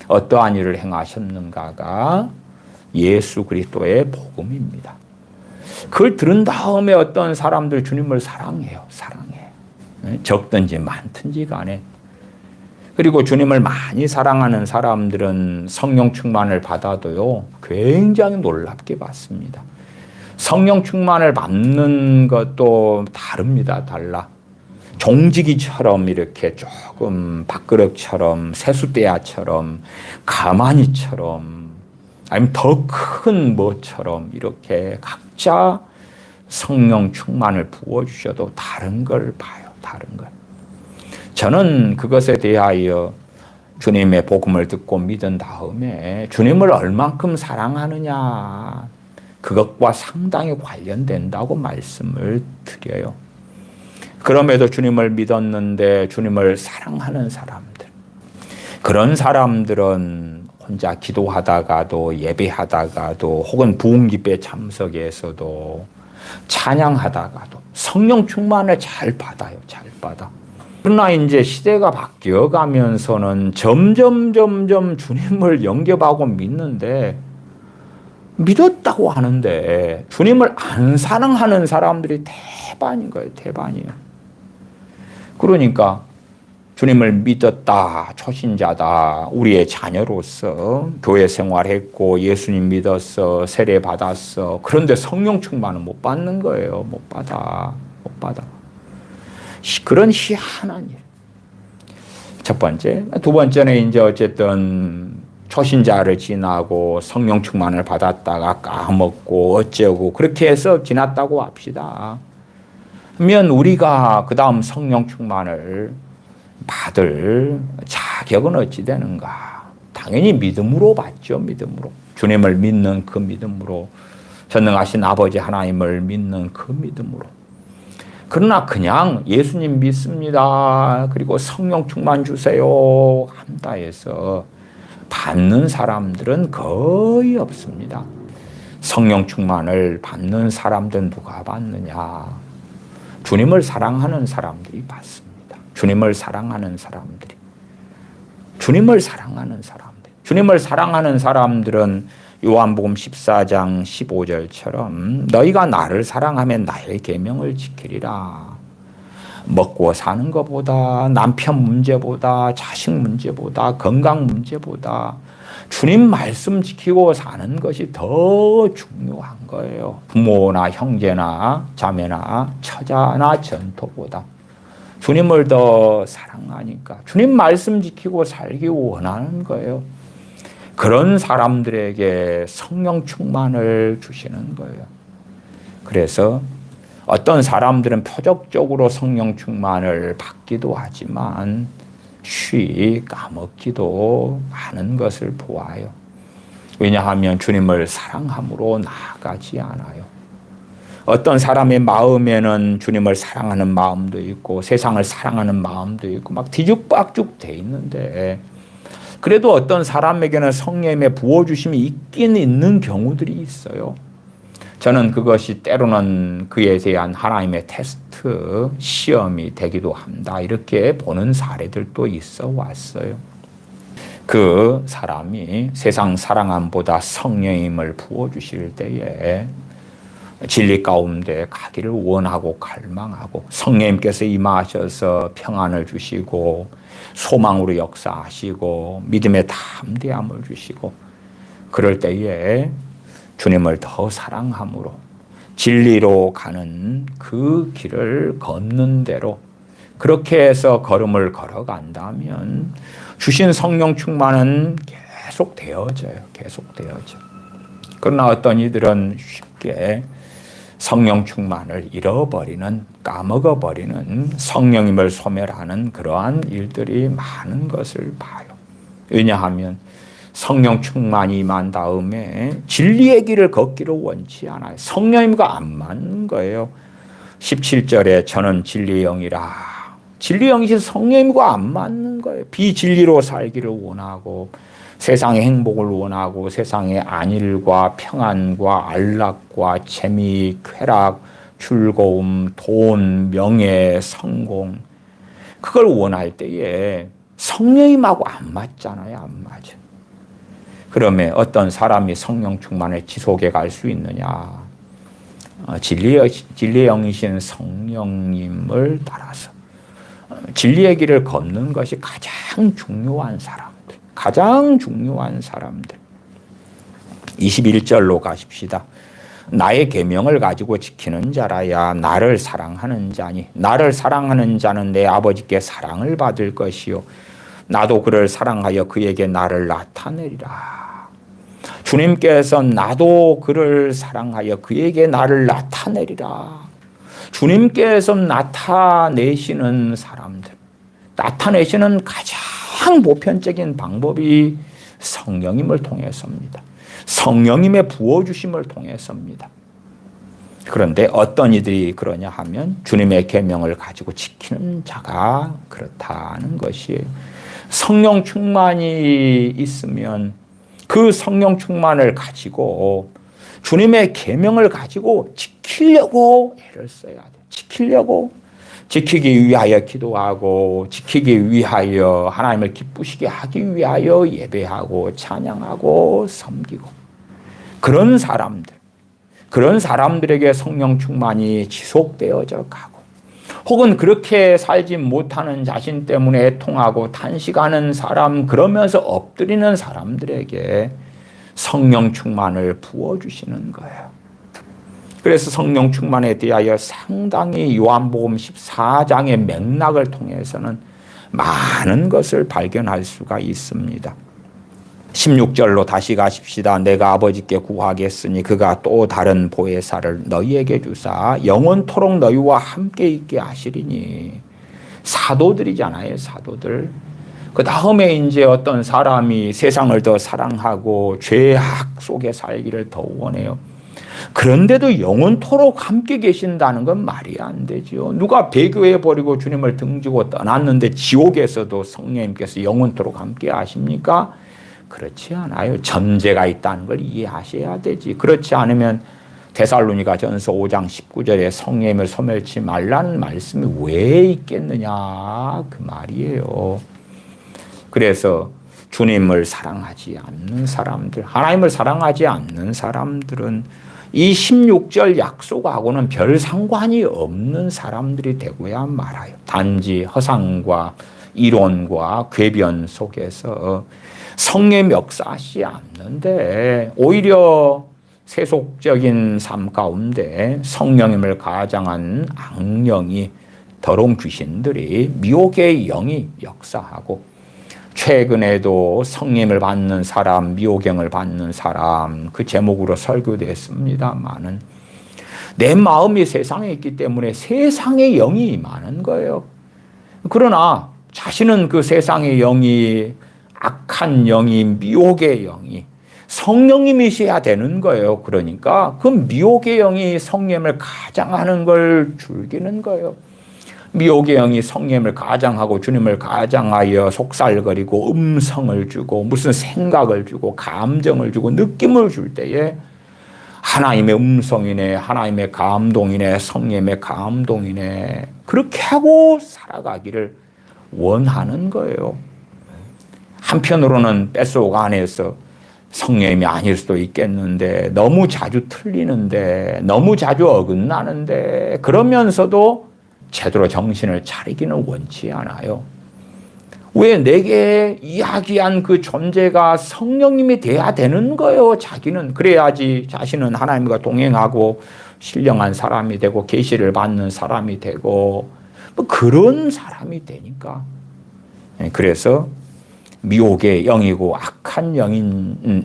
어떠한 일을 행하셨는가가 예수 그리스도의 복음입니다. 그걸 들은 다음에 어떤 사람들 주님을 사랑해요. 사랑해. 적든지 많든지 간에. 그리고 주님을 많이 사랑하는 사람들은 성령 충만을 받아도요, 굉장히 놀랍게 받습니다. 성령 충만을 받는 것도 다릅니다. 달라. 종지기처럼 이렇게 조금 밥그릇처럼 세숫대야처럼 가마니처럼 아니면 더 큰 뭐처럼 이렇게 각자 성령 충만을 부어주셔도 다른 걸 봐요. 다른 걸. 저는 그것에 대하여 주님의 복음을 듣고 믿은 다음에 주님을 얼만큼 사랑하느냐 그것과 상당히 관련된다고 말씀을 드려요. 그럼에도 주님을 믿었는데 주님을 사랑하는 사람들, 그런 사람들은 혼자 기도하다가도 예배하다가도 혹은 부흥집회 참석에서도 찬양하다가도 성령 충만을 잘 받아요. 잘 받아. 그러나 이제 시대가 바뀌어 가면서는 점점 주님을 영접하고 믿는데 믿었다고 하는데 주님을 안 사랑하는 사람들이 대반인 거예요. 대반이에요. 그러니까 주님을 믿었다, 초신자다, 우리의 자녀로서 교회 생활했고 예수님 믿었어, 세례 받았어. 그런데 성령 충만은 못 받는 거예요. 못 받아. 못 받아. 그런 희한한 일. 첫 번째. 두 번째는 이제 어쨌든 초신자를 지나고 성령 충만을 받았다가 까먹고 어쩌고 그렇게 해서 지났다고 합시다. 그러면 우리가 그 다음 성령 충만을 받을 자격은 어찌 되는가? 당연히 믿음으로 받죠. 믿음으로. 주님을 믿는 그 믿음으로. 전능하신 아버지 하나님을 믿는 그 믿음으로. 그러나 그냥 예수님 믿습니다. 그리고 성령 충만 주세요. 한다 해서 받는 사람들은 거의 없습니다. 성령 충만을 받는 사람들은 누가 받느냐? 주님을 사랑하는 사람들이 받습니다. 주님을 사랑하는 사람들이. 주님을 사랑하는 사람들. 주님을 사랑하는 사람들은 요한복음 14장 15절처럼 너희가 나를 사랑하면 나의 계명을 지키리라. 먹고 사는 것보다 남편 문제보다 자식 문제보다 건강 문제보다 주님 말씀 지키고 사는 것이 더 중요한 거예요. 부모나 형제나 자매나 처자나 전토보다 주님을 더 사랑하니까 주님 말씀 지키고 살기 원하는 거예요. 그런 사람들에게 성령 충만을 주시는 거예요. 그래서 어떤 사람들은 표적적으로 성령 충만을 받기도 하지만 쉬이 까먹기도 하는 것을 보아요. 왜냐하면 주님을 사랑함으로 나아가지 않아요. 어떤 사람의 마음에는 주님을 사랑하는 마음도 있고 세상을 사랑하는 마음도 있고 막 뒤죽박죽 돼 있는데 그래도 어떤 사람에게는 성령의 부어주심이 있긴 있는 경우들이 있어요. 저는 그것이 때로는 그에 대한 하나님의 테스트, 시험이 되기도 한다. 이렇게 보는 사례들도 있어 왔어요. 그 사람이 세상 사랑함보다 성령님을 부어주실 때에 진리 가운데 가기를 원하고 갈망하고 성령님께서 임하셔서 평안을 주시고 소망으로 역사하시고 믿음의 담대함을 주시고 그럴 때에 주님을 더 사랑함으로 진리로 가는 그 길을 걷는 대로 그렇게 해서 걸음을 걸어간다면 주신 성령 충만은 계속 되어져요. 계속 되어져. 그러나 어떤 이들은 쉽게 성령 충만을 잃어버리는, 까먹어버리는 성령님을 소멸하는 그러한 일들이 많은 것을 봐요. 왜냐하면 성령 충만이 임한 다음에 진리의 길을 걷기를 원치 않아요. 성령님과 안 맞는 거예요. 17절에 저는 진리의 영이라. 진리의 영이신 성령님과 안 맞는 거예요. 비진리로 살기를 원하고 세상의 행복을 원하고 세상의 안일과 평안과 안락과 재미, 쾌락, 즐거움, 돈, 명예, 성공 그걸 원할 때에 성령님하고 안 맞잖아요. 안 맞아. 그러면 어떤 사람이 성령 충만을 지속해 갈 수 있느냐? 진리의 영이신 성령님을 따라서 진리의 길을 걷는 것이 가장 중요한 사람들. 가장 중요한 사람들. 21절로 가십시다. 나의 계명을 가지고 지키는 자라야 나를 사랑하는 자니 나를 사랑하는 자는 내 아버지께 사랑을 받을 것이요 나도 그를 사랑하여 그에게 나를 나타내리라. 주님께서 나도 그를 사랑하여 그에게 나를 나타내리라. 주님께서 나타내시는 사람들, 나타내시는 가장 보편적인 방법이 성령님을 통해서입니다. 성령님의 부어주심을 통해서입니다. 그런데 어떤 이들이 그러냐 하면 주님의 계명을 가지고 지키는 자가 그렇다는 것이에요. 성령 충만이 있으면 그 성령 충만을 가지고 주님의 계명을 가지고 지키려고 애를 써야 돼. 지키기 위하여 기도하고 지키기 위하여 하나님을 기쁘시게 하기 위하여 예배하고 찬양하고 섬기고 그런 사람들에게 성령 충만이 지속되어져 가고 혹은 그렇게 살지 못하는 자신 때문에 애통하고 탄식하는 사람 그러면서 엎드리는 사람들에게 성령 충만을 부어주시는 거예요. 그래서 성령 충만에 대하여 상당히 요한복음 14장의 맥락을 통해서는 많은 것을 발견할 수가 있습니다. 16절로 다시 가십시다. 내가 아버지께 구하겠으니 그가 또 다른 보혜사를 너희에게 주사 영원토록 너희와 함께 있게 하시리니. 사도들이잖아요. 사도들. 그 다음에 이제 어떤 사람이 세상을 더 사랑하고 죄악 속에 살기를 더 원해요. 그런데도 영원토록 함께 계신다는 건 말이 안 되죠. 누가 배교해버리고 주님을 등지고 떠났는데 지옥에서도 성령님께서 영원토록 함께 하십니까? 그렇지 않아요. 전제가 있다는 걸 이해하셔야 되지. 그렇지 않으면 데살로니가 전서 5장 19절에 성령님을 소멸치 말라는 말씀이 왜 있겠느냐 그 말이에요. 그래서 주님을 사랑하지 않는 사람들, 하나님을 사랑하지 않는 사람들은 이 16절 약속하고는 별 상관이 없는 사람들이 되고야 말아요. 단지 허상과 이론과 궤변 속에서 성령 역사하지 않는데 오히려 세속적인 삶 가운데 성령님을 가장한 악령이 더러운 귀신들이 미혹의 영이 역사하고 최근에도 성령을 받는 사람, 미혹영을 받는 사람 그 제목으로 설교됐습니다만은 내 마음이 세상에 있기 때문에 세상의 영이 많은 거예요. 그러나 자신은 그 세상의 영이 악한 영이 미혹의 영이 성령님이셔야 되는 거예요. 그러니까 그 미혹의 영이 성령을 가장하는 걸 즐기는 거예요. 미혹의 영이 성령을 가장하고 주님을 가장하여 속살거리고 음성을 주고 무슨 생각을 주고 감정을 주고 느낌을 줄 때에 하나님의 음성이네, 하나님의 감동이네, 성령의 감동이네 그렇게 하고 살아가기를 원하는 거예요. 한편으로는 뱃속 안에서 성령이 아닐 수도 있겠는데 너무 자주 틀리는데 너무 자주 어긋나는데 그러면서도 제대로 정신을 차리기는 원치 않아요. 왜 내게 이야기한 그 존재가 성령님이 돼야 되는 거예요. 자기는 그래야지 자신은 하나님과 동행하고 신령한 사람이 되고 계시를 받는 사람이 되고 뭐 그런 사람이 되니까. 그래서 미혹의 영이고 악한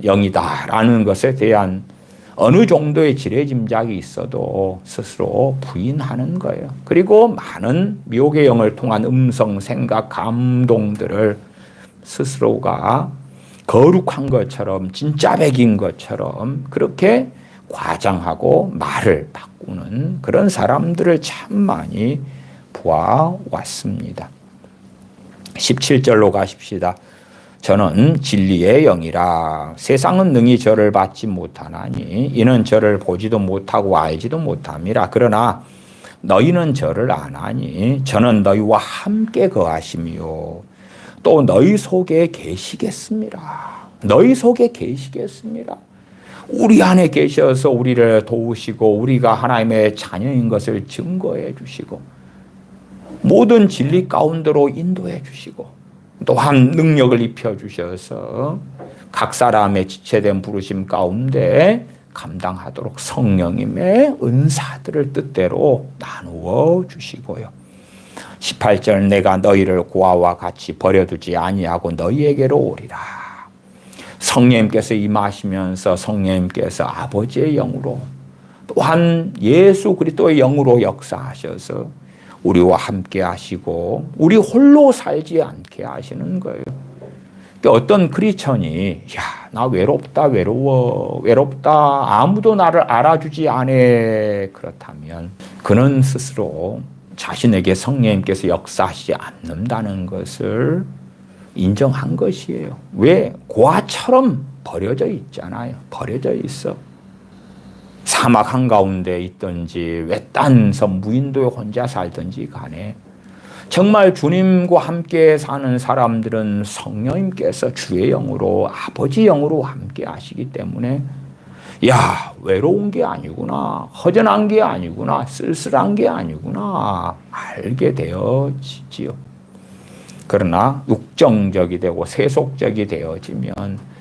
영이다라는 것에 대한 어느 정도의 지레짐작이 있어도 스스로 부인하는 거예요. 그리고 많은 미혹의 영을 통한 음성, 생각, 감동들을 스스로가 거룩한 것처럼 진짜 백인 것처럼 그렇게 과장하고 말을 바꾸는 그런 사람들을 참 많이 보아왔습니다. 17절로 가십시다. 저는 진리의 영이라 세상은 능히 저를 받지 못하나니 이는 저를 보지도 못하고 알지도 못함이라. 그러나 너희는 저를 아나니 저는 너희와 함께 거하시며 또 너희 속에 계시겠습니다. 너희 속에 계시겠습니다. 우리 안에 계셔서 우리를 도우시고 우리가 하나님의 자녀인 것을 증거해 주시고 모든 진리 가운데로 인도해 주시고 또한 능력을 입혀주셔서 각 사람의 지체된 부르심 가운데 감당하도록 성령님의 은사들을 뜻대로 나누어 주시고요. 18절 내가 너희를 고아와 같이 버려두지 아니하고 너희에게로 오리라. 성령님께서 임하시면서 성령님께서 아버지의 영으로 또한 예수 그리스도의 영으로 역사하셔서 우리와 함께 하시고 우리 홀로 살지 않게 하시는 거예요. 그러니까 어떤 크리스천이 나 외롭다 아무도 나를 알아주지 않아 그렇다면 그는 스스로 자신에게 성령님께서 역사하시지 않는다는 것을 인정한 것이에요. 왜? 고아처럼 버려져 있잖아요. 버려져 있어. 사막 한가운데 있든지 외딴 섬 무인도에 혼자 살든지 간에 정말 주님과 함께 사는 사람들은 성령님께서 주의 영으로 아버지 영으로 함께 하시기 때문에 외로운 게 아니구나, 허전한 게 아니구나, 쓸쓸한 게 아니구나 알게 되어지지요. 그러나 육정적이 되고 세속적이 되어지면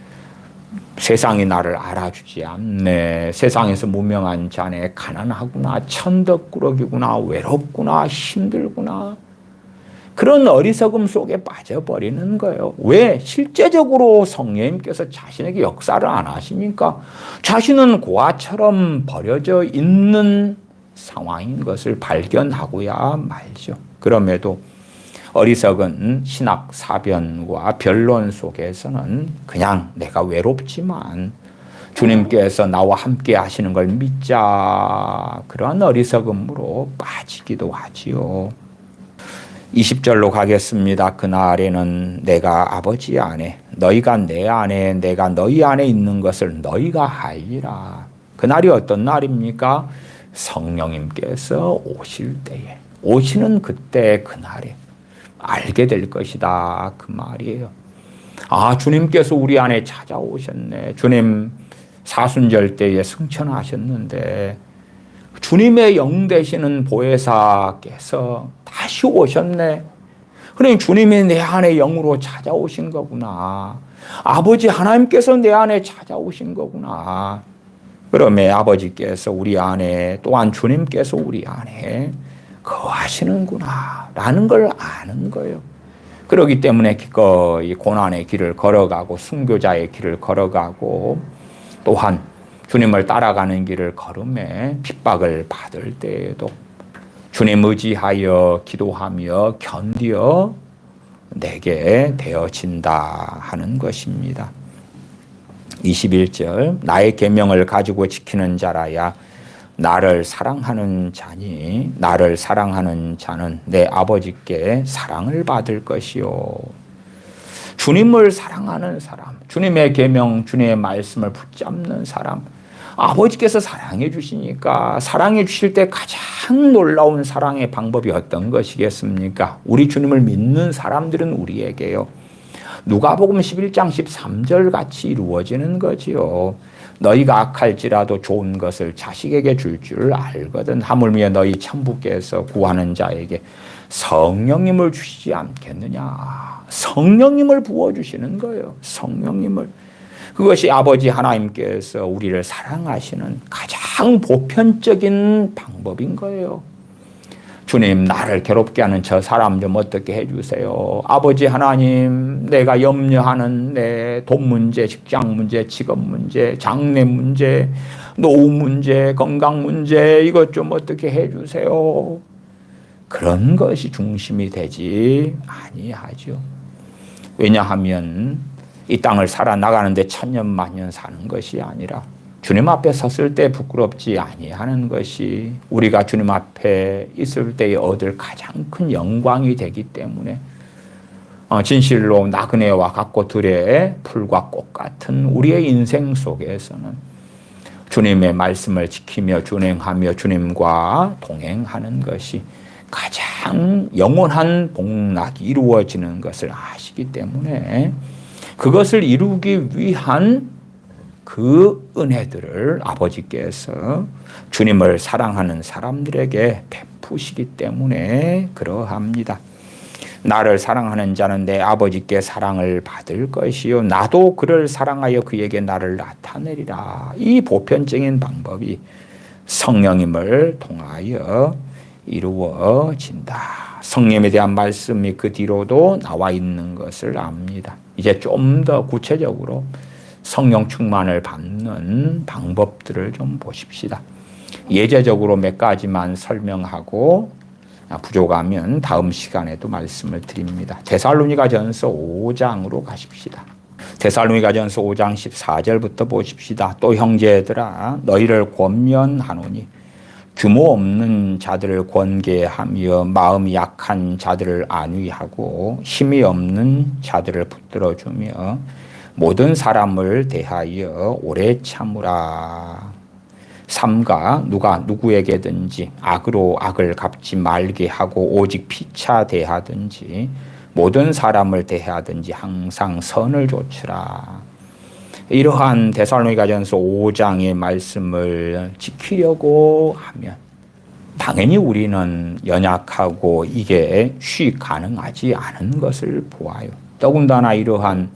세상이 나를 알아주지 않네. 세상에서 무명한 자네 가난하구나, 천덕꾸러기구나, 외롭구나, 힘들구나. 그런 어리석음 속에 빠져버리는 거예요. 왜? 실제적으로 성령님께서 자신에게 역사를 안 하시니까 자신은 고아처럼 버려져 있는 상황인 것을 발견하고야 말죠. 그럼에도 어리석은 신학 사변과 변론 속에서는 그냥 내가 외롭지만 주님께서 나와 함께 하시는 걸 믿자 그런 어리석음으로 빠지기도 하지요. 20절로 가겠습니다. 그날에는 내가 아버지 안에 너희가 내 안에 내가 너희 안에 있는 것을 너희가 알리라. 그날이 어떤 날입니까? 성령님께서 오실 때에 오시는 그때 그날에 알게 될 것이다 그 말이에요. 주님께서 우리 안에 찾아오셨네. 주님 사순절 때에 승천하셨는데 주님의 영 되시는 보혜사께서 다시 오셨네. 그러니 주님이 내 안에 영으로 찾아오신 거구나. 아버지 하나님께서 내 안에 찾아오신 거구나. 그러면 아버지께서 우리 안에 또한 주님께서 우리 안에 거하시는구나 라는 걸 아는 거예요. 그렇기 때문에 기꺼이 고난의 길을 걸어가고 순교자의 길을 걸어가고 또한 주님을 따라가는 길을 걸음에 핍박을 받을 때에도 주님 의지하여 기도하며 견디어 내게 되어진다 하는 것입니다. 21절 나의 계명을 가지고 지키는 자라야 나를 사랑하는 자니 나를 사랑하는 자는 내 아버지께 사랑을 받을 것이요. 주님을 사랑하는 사람, 주님의 계명, 주님의 말씀을 붙잡는 사람, 아버지께서 사랑해 주시니까 사랑해 주실 때 가장 놀라운 사랑의 방법이 어떤 것이겠습니까? 우리 주님을 믿는 사람들은 우리에게요. 누가복음 11장 13절 같이 이루어지는 거지요. 너희가 악할지라도 좋은 것을 자식에게 줄 줄 알거든. 하물며 너희 천부께서 구하는 자에게 성령님을 주시지 않겠느냐. 성령님을 부어주시는 거예요. 성령님을. 그것이 아버지 하나님께서 우리를 사랑하시는 가장 보편적인 방법인 거예요. 주님, 나를 괴롭게 하는 저 사람 좀 어떻게 해주세요. 아버지 하나님, 내가 염려하는 내 돈 문제, 직장 문제, 직업 문제, 장래 문제, 노후 문제, 건강 문제, 이것 좀 어떻게 해주세요. 그런 것이 중심이 되지 아니하죠. 왜냐하면 이 땅을 살아나가는데 천년만년 사는 것이 아니라 주님 앞에 섰을 때 부끄럽지 아니하는 것이 우리가 주님 앞에 있을 때에 얻을 가장 큰 영광이 되기 때문에 진실로 나그네와 같고 들의 풀과 꽃 같은 우리의 인생 속에서는 주님의 말씀을 지키며 준행하며 주님과 동행하는 것이 가장 영원한 복락이 이루어지는 것을 아시기 때문에 그것을 이루기 위한 그 은혜들을 아버지께서 주님을 사랑하는 사람들에게 베푸시기 때문에 그러합니다. 나를 사랑하는 자는 내 아버지께 사랑을 받을 것이요 나도 그를 사랑하여 그에게 나를 나타내리라. 이 보편적인 방법이 성령님을 통하여 이루어진다. 성령에 대한 말씀이 그 뒤로도 나와 있는 것을 압니다. 이제 좀 더 구체적으로 성령 충만을 받는 방법들을 좀 보십시다. 예제적으로 몇 가지만 설명하고 부족하면 다음 시간에도 말씀을 드립니다. 데살로니가전서 5장으로 가십시다. 데살로니가전서 5장 14절부터 보십시다. 또 형제들아 너희를 권면하노니 규모 없는 자들을 권계하며 마음이 약한 자들을 안위하고 힘이 없는 자들을 붙들어주며 모든 사람을 대하여 오래 참으라. 삼가 누가 누구에게든지 악으로 악을 갚지 말게 하고 오직 피차 대하든지 모든 사람을 대하든지 항상 선을 조치라. 이러한 데살로니가전서 5장의 말씀을 지키려고 하면 당연히 우리는 연약하고 이게 쉽게 가능하지 않은 것을 보아요. 더군다나 이러한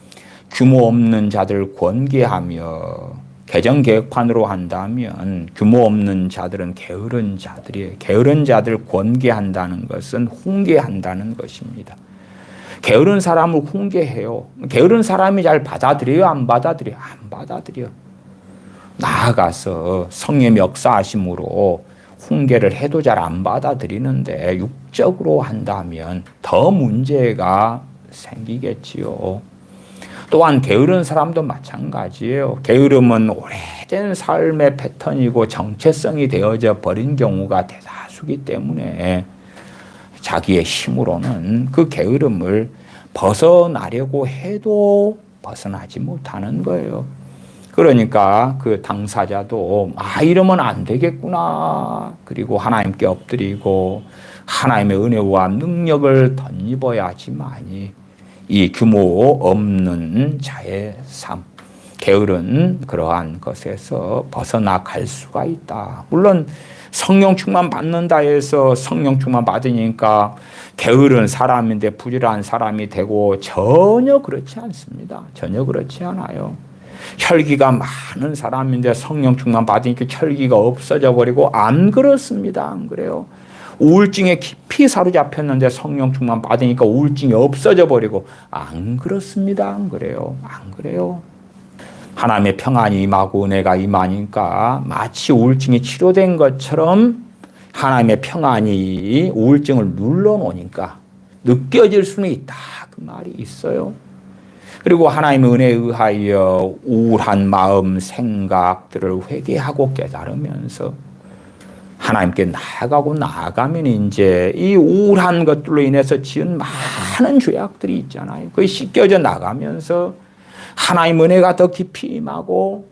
규모 없는 자들 권계하며 개정 개혁판으로 한다면 규모 없는 자들은 게으른 자들이에요. 게으른 자들 권계한다는 것은 훈계한다는 것입니다. 게으른 사람을 훈계해요. 게으른 사람이 잘 받아들여요? 안 받아들여요? 안 받아들여요. 나아가서 성령의 역사하심으로 훈계를 해도 잘 안 받아들이는데 육적으로 한다면 더 문제가 생기겠지요. 또한 게으른 사람도 마찬가지예요. 게으름은 오래된 삶의 패턴이고 정체성이 되어져 버린 경우가 대다수기 때문에 자기의 힘으로는 그 게으름을 벗어나려고 해도 벗어나지 못하는 거예요. 그러니까 그 당사자도 이러면 안 되겠구나. 그리고 하나님께 엎드리고 하나님의 은혜와 능력을 덧입어야지만이 이 규모 없는 자의 삶, 게으른 그러한 것에서 벗어나 갈 수가 있다. 물론 성령 충만 받는다 해서 성령 충만 받으니까 게으른 사람인데 부지런한 사람이 되고 전혀 그렇지 않습니다. 전혀 그렇지 않아요. 혈기가 많은 사람인데 성령 충만 받으니까 혈기가 없어져 버리고 안 그렇습니다. 안 그래요. 우울증에 깊이 사로잡혔는데 성령 충만 받으니까 우울증이 없어져 버리고, 안 그렇습니다. 안 그래요. 안 그래요. 하나님의 평안이 임하고 은혜가 임하니까 마치 우울증이 치료된 것처럼 하나님의 평안이 우울증을 눌러놓으니까 느껴질 수는 있다. 그 말이 있어요. 그리고 하나님의 은혜에 의하여 우울한 마음, 생각들을 회개하고 깨달으면서 하나님께 나아가면 이제 이 우울한 것들로 인해서 지은 많은 죄악들이 있잖아요. 그게 씻겨져 나가면서 하나님 은혜가 더 깊이 임하고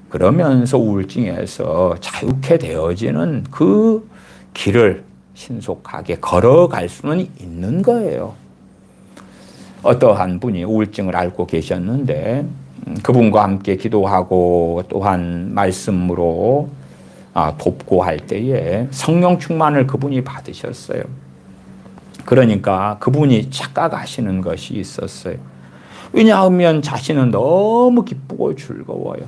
그러면서 우울증에서 자유케 되어지는 그 길을 신속하게 걸어갈 수는 있는 거예요. 어떠한 분이 우울증을 앓고 계셨는데 그분과 함께 기도하고 또한 말씀으로 돕고 할 때에 성령 충만을 그분이 받으셨어요. 그러니까 그분이 착각하시는 것이 있었어요. 왜냐하면 자신은 너무 기쁘고 즐거워요.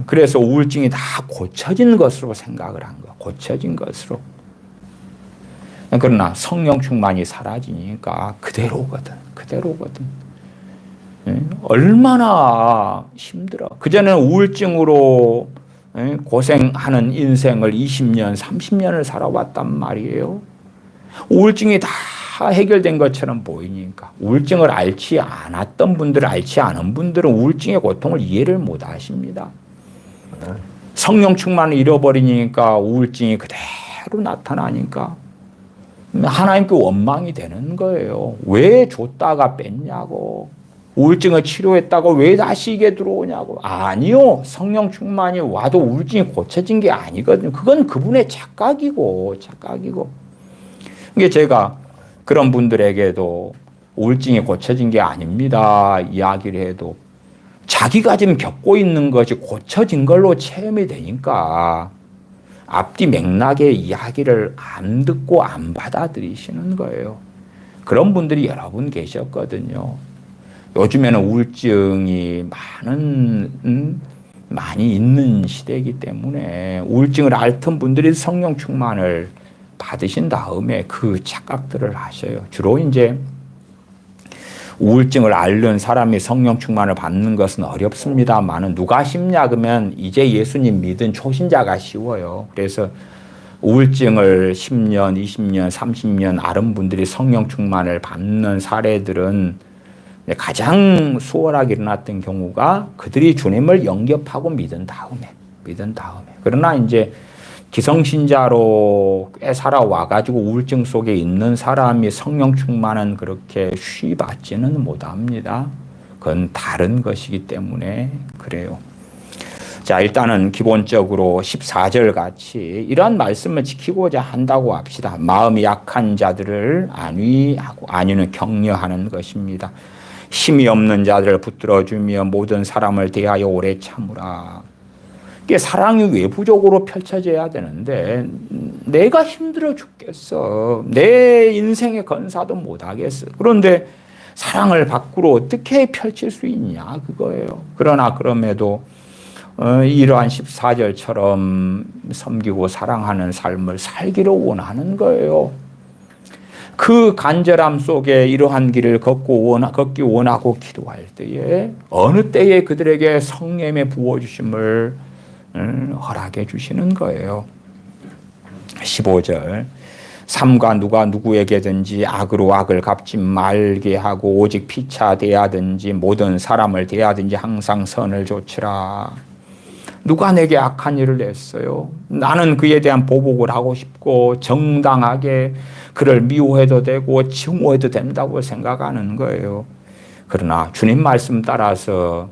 그래서 우울증이 다 고쳐진 것으로 생각을 한 거예요. 고쳐진 것으로. 그러나 성령 충만이 사라지니까 그대로거든. 그대로거든. 얼마나 힘들어. 그전에는 우울증으로 고생하는 인생을 20년, 30년을 살아왔단 말이에요. 우울증이 다 해결된 것처럼 보이니까. 우울증을 앓지 않았던 분들, 앓지 않은 분들은 우울증의 고통을 이해를 못 하십니다. 성령 충만을 잃어버리니까 우울증이 그대로 나타나니까 하나님께 원망이 되는 거예요. 왜 줬다가 뺐냐고. 우울증을 치료했다고 왜 다시 이게 들어오냐고. 아니요. 성령 충만이 와도 우울증이 고쳐진 게 아니거든요. 그건 그분의 착각이고. 이게 제가 그런 분들에게도 우울증이 고쳐진 게 아닙니다. 이야기를 해도 자기가 지금 겪고 있는 것이 고쳐진 걸로 체험이 되니까 앞뒤 맥락의 이야기를 안 듣고 안 받아들이시는 거예요. 그런 분들이 여러 분 계셨거든요. 요즘에는 우울증이 많이 있는 시대이기 때문에 우울증을 앓던 분들이 성령 충만을 받으신 다음에 그 착각들을 하셔요. 주로 이제 우울증을 앓는 사람이 성령 충만을 받는 것은 어렵습니다만은 누가 쉽냐 그러면 이제 예수님 믿은 초신자가 쉬워요. 그래서 우울증을 10년, 20년, 30년 앓은 분들이 성령 충만을 받는 사례들은 가장 수월하게 일어났던 경우가 그들이 주님을 영접하고 믿은 다음에. 그러나 이제 기성신자로 꽤 살아와가지고 우울증 속에 있는 사람이 성령 충만은 그렇게 쉬이 받지는 못합니다. 그건 다른 것이기 때문에 그래요. 자, 일단은 기본적으로 14절 같이 이런 말씀을 지키고자 한다고 합시다. 마음이 약한 자들을 안위하고, 안위는 격려하는 것입니다. 힘이 없는 자들을 붙들어주며 모든 사람을 대하여 오래 참으라. 이게 사랑이 외부적으로 펼쳐져야 되는데 내가 힘들어 죽겠어. 내 인생의 건사도 못하겠어. 그런데 사랑을 밖으로 어떻게 펼칠 수 있냐 그거예요. 그러나 그럼에도 이러한 14절처럼 섬기고 사랑하는 삶을 살기를 원하는 거예요. 그 간절함 속에 이러한 길을 걷기 원하고 기도할 때에 어느 때에 그들에게 성령의 부어주심을 허락해 주시는 거예요. 15절 삼가 누가 누구에게든지 악으로 악을 갚지 말게 하고 오직 피차 대하든지 모든 사람을 대하든지 항상 선을 조치라. 누가 내게 악한 일을 했어요. 나는 그에 대한 보복을 하고 싶고 정당하게 그를 미워해도 되고 증오해도 된다고 생각하는 거예요. 그러나 주님 말씀 따라서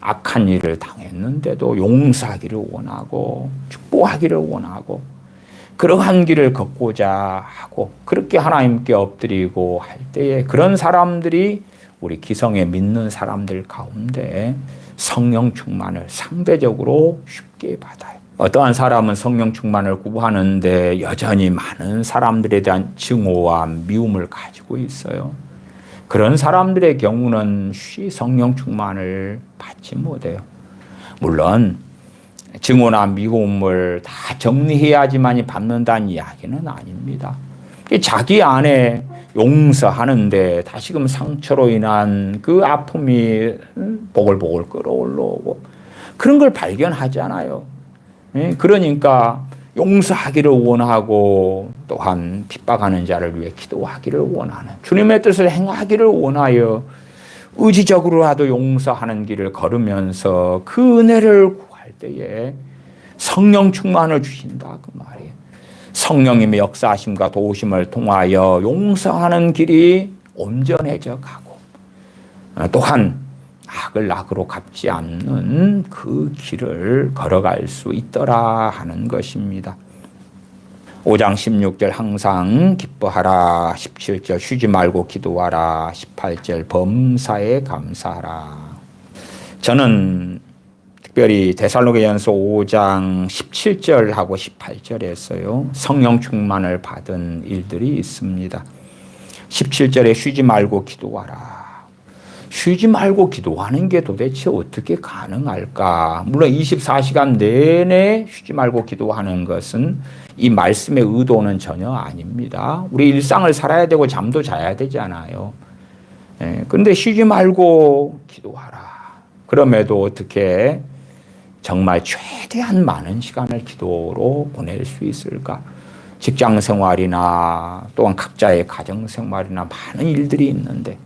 악한 일을 당했는데도 용서하기를 원하고 축복하기를 원하고 그러한 길을 걷고자 하고 그렇게 하나님께 엎드리고 할 때에 그런 사람들이 우리 기성에 믿는 사람들 가운데 성령 충만을 상대적으로 쉽게 받아요. 어떠한 사람은 성령 충만을 구하는데 여전히 많은 사람들에 대한 증오와 미움을 가지고 있어요. 그런 사람들의 경우는 쉬이 성령 충만을 받지 못해요. 물론 증오나 미움을 다 정리해야지만이 받는다는 이야기는 아닙니다. 자기 안에 용서하는데 다시금 상처로 인한 그 아픔이 보글보글 끌어올라오고 그런 걸 발견하잖아요. 그러니까 용서하기를 원하고 또한 핍박하는 자를 위해 기도하기를 원하는 주님의 뜻을 행하기를 원하여 의지적으로라도 용서하는 길을 걸으면서 그 은혜를 구할 때에 성령 충만을 주신다 그 말이에요. 성령님의 역사하심과 도우심을 통하여 용서하는 길이 온전해져 가고 또한 악을 악으로 갚지 않는 그 길을 걸어갈 수 있더라 하는 것입니다. 5장 16절 항상 기뻐하라, 17절 쉬지 말고 기도하라, 18절 범사에 감사하라. 저는 특별히 데살로니가전서 5장 17절하고 18절에서요 성령 충만을 받은 일들이 있습니다. 17절에 쉬지 말고 기도하라. 쉬지 말고 기도하는 게 도대체 어떻게 가능할까? 물론 24시간 내내 쉬지 말고 기도하는 것은 이 말씀의 의도는 전혀 아닙니다. 우리 일상을 살아야 되고 잠도 자야 되잖아요. 그런데 쉬지 말고 기도하라. 그럼에도 어떻게 정말 최대한 많은 시간을 기도로 보낼 수 있을까? 직장 생활이나 또한 각자의 가정 생활이나 많은 일들이 있는데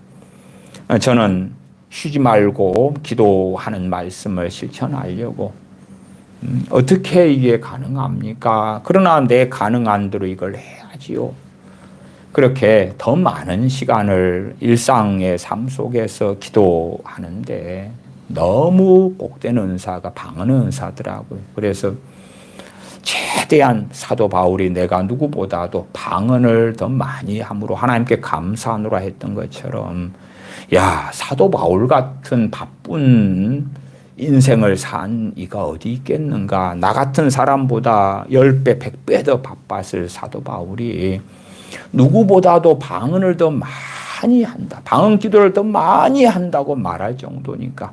저는 쉬지 말고 기도하는 말씀을 실천하려고 어떻게 이게 가능합니까? 그러나 내 가능한 대로 이걸 해야지요. 그렇게 더 많은 시간을 일상의 삶 속에서 기도하는데 너무 복된 은사가 방언의 은사더라고요. 그래서 최대한 사도 바울이 내가 누구보다도 방언을 더 많이 함으로 하나님께 감사하노라 했던 것처럼 야, 사도 바울 같은 바쁜 인생을 산 이가 어디 있겠는가. 나 같은 사람보다 10배, 100배 더 바빴을 사도 바울이 누구보다도 방언을 더 많이 한다. 방언 기도를 더 많이 한다고 말할 정도니까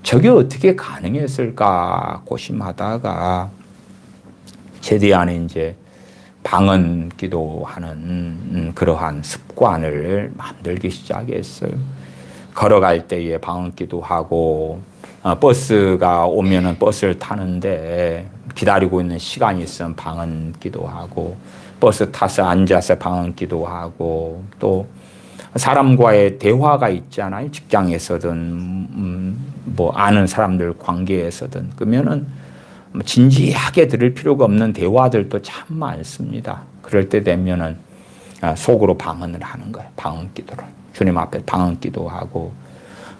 저게 어떻게 가능했을까 고심하다가 최대한 이제 방언 기도하는 그러한 습관을 만들기 시작했어요. 걸어갈 때에 방언 기도하고 버스가 오면은 버스를 타는데 기다리고 있는 시간이 있으면 방언 기도하고 버스 타서 앉아서 방언 기도하고 또 사람과의 대화가 있잖아요. 직장에서든 뭐 아는 사람들 관계에서든 그러면은 진지하게 들을 필요가 없는 대화들도 참 많습니다. 그럴 때 되면은 속으로 방언을 하는 거예요. 방언 기도를. 주님 앞에 방언 기도하고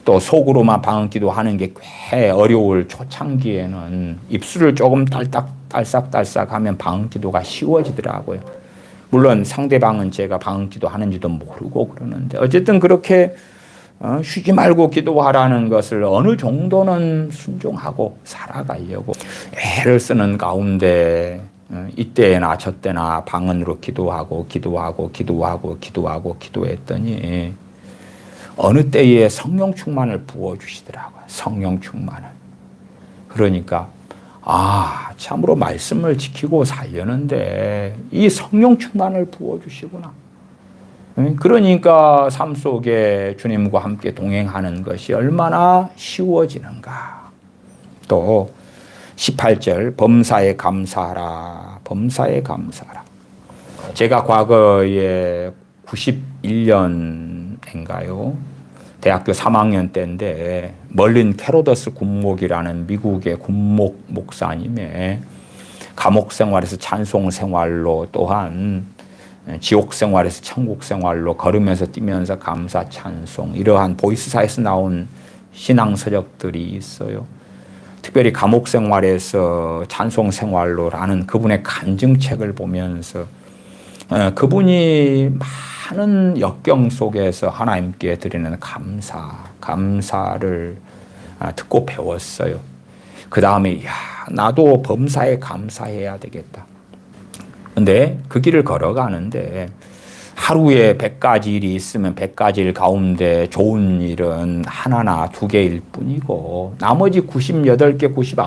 또 속으로만 방언 기도하는 게 꽤 어려울 초창기에는 입술을 조금 딸싹딸싹 하면 방언 기도가 쉬워지더라고요. 물론 상대방은 제가 방언 기도 하는지도 모르고 그러는데 어쨌든 그렇게 쉬지 말고 기도하라는 것을 어느 정도는 순종하고 살아가려고 애를 쓰는 가운데 이때나 저때나 방언으로 기도했더니 어느 때에 성령 충만을 부어주시더라고요. 성령 충만을. 그러니까 참으로 말씀을 지키고 살려는데 이 성령 충만을 부어주시구나. 그러니까 삶 속에 주님과 함께 동행하는 것이 얼마나 쉬워지는가. 또 18절 범사에 감사하라. 범사에 감사하라. 제가 과거에 91년인가요? 대학교 3학년 때인데 멀린 캐로더스 군목이라는 미국의 군목 목사님의 감옥 생활에서 찬송 생활로 또한 지옥 생활에서 천국 생활로 걸으면서 뛰면서 감사 찬송 이러한 보이스사에서 나온 신앙 서적들이 있어요. 특별히 감옥 생활에서 찬송 생활로라는 그분의 간증책을 보면서 그분이 많은 역경 속에서 하나님께 드리는 감사를 듣고 배웠어요. 그 다음에 나도 범사에 감사해야 되겠다. 근데 그 길을 걸어가는데 하루에 100가지 일이 있으면 100가지 일 가운데 좋은 일은 하나나 두 개일 뿐이고 나머지 98개, 99개, 98,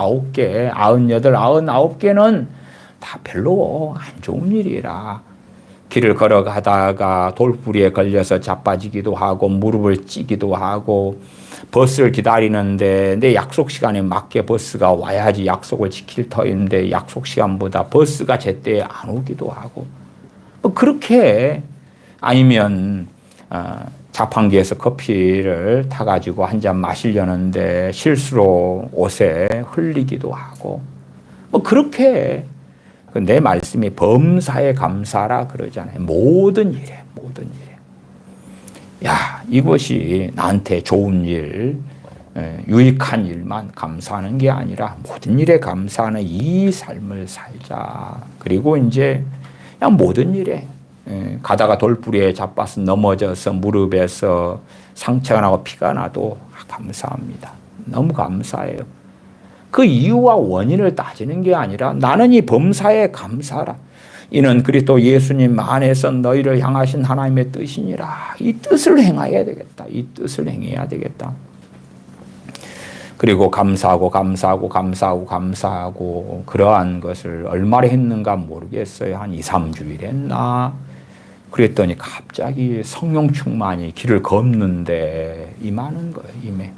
99개는 다 별로 안 좋은 일이라 길을 걸어가다가 돌부리에 걸려서 자빠지기도 하고 무릎을 찌기도 하고 버스를 기다리는데 내 약속 시간에 맞게 버스가 와야지 약속을 지킬 터인데 약속 시간보다 버스가 제때에 안 오기도 하고 뭐 그렇게 아니면 자판기에서 커피를 타가지고 한 잔 마시려는데 실수로 옷에 흘리기도 하고 뭐 그렇게 내 말씀이 범사에 감사라 그러잖아요. 모든 일에. 야, 이것이 나한테 좋은 일, 유익한 일만 감사하는 게 아니라 모든 일에 감사하는 이 삶을 살자. 그리고 이제 그냥 모든 일에 가다가 돌부리에 자빠서 넘어져서 무릎에서 상처가 나고 피가 나도 감사합니다. 너무 감사해요. 그 이유와 원인을 따지는 게 아니라 나는 이 범사에 감사하라. 이는 그리스도 예수님 안에서 너희를 향하신 하나님의 뜻이니라. 이 뜻을 행해야 되겠다. 이 뜻을 행해야 되겠다. 그리고 감사하고 그러한 것을 얼마나 했는가 모르겠어요. 한 2, 3주일 했나? 그랬더니 갑자기 성령 충만이 길을 걷는데 임하는 거예요. 임해.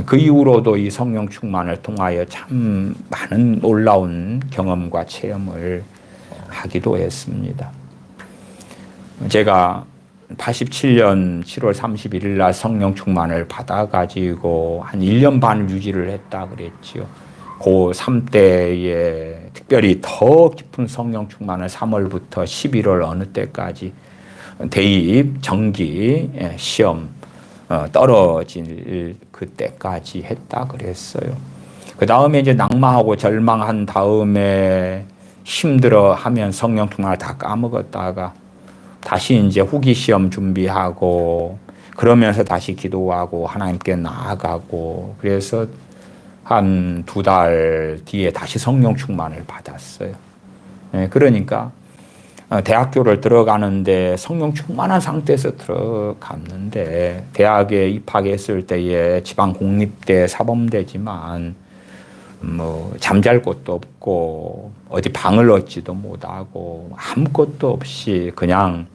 그 이후로도 이 성령 충만을 통하여 참 많은 놀라운 경험과 체험을 하기도 했습니다. 제가 87년 7월 31일 날 성령 충만을 받아가지고 한 1년 반 유지를 했다 그랬지요. 고3 때에 특별히 더 깊은 성령 충만을 3월부터 11월 어느 때까지 대입, 정기, 시험 떨어질 그때까지 했다 그랬어요. 그 다음에 이제 낙마하고 절망한 다음에 힘들어 하면 성령 충만을 다 까먹었다가 다시 이제 후기 시험 준비하고 그러면서 다시 기도하고 하나님께 나아가고 그래서 한 2달 뒤에 다시 성령 충만을 받았어요. 그러니까 대학교를 들어가는데 성령 충만한 상태에서 들어갔는데 대학에 입학했을 때에 지방 공립대 사범대지만 뭐 잠잘 곳도 없고 어디 방을 얻지도 못하고 아무것도 없이 그냥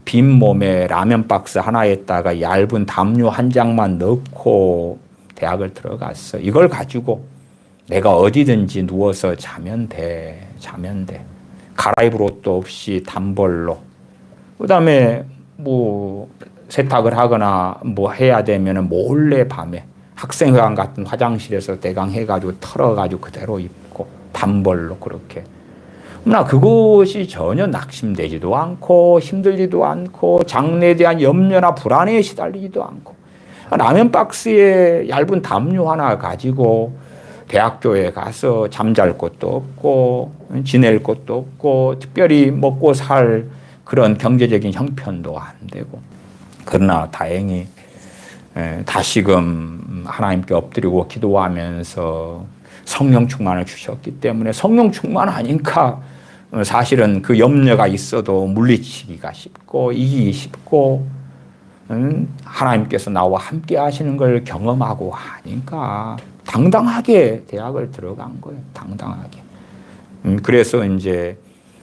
빈 몸에 라면 박스 하나에다가 얇은 담요 한 장만 넣고 대학을 들어갔어. 이걸 가지고 내가 어디든지 누워서 자면 돼. 갈아입을 옷도 없이 단벌로. 그다음에 뭐 세탁을 하거나 뭐 해야 되면은 몰래 밤에 학생회관 같은 화장실에서 대강 해가지고 털어가지고 그대로 입고 단벌로 그렇게. 나 그것이 전혀 낙심되지도 않고 힘들지도 않고 장래에 대한 염려나 불안에 시달리지도 않고 라면 박스에 얇은 담요 하나 가지고 대학교에 가서 잠잘 곳도 없고 지낼 곳도 없고 특별히 먹고 살 그런 경제적인 형편도 안 되고 그러나 다행히 다시금 하나님께 엎드리고 기도하면서 성령 충만을 주셨기 때문에 성령 충만하니까 사실은 그 염려가 있어도 물리치기가 쉽고 이기기 쉽고 하나님께서 나와 함께 하시는 걸 경험하고 하니까 당당하게 대학을 들어간 거예요. 당당하게. 그래서 이제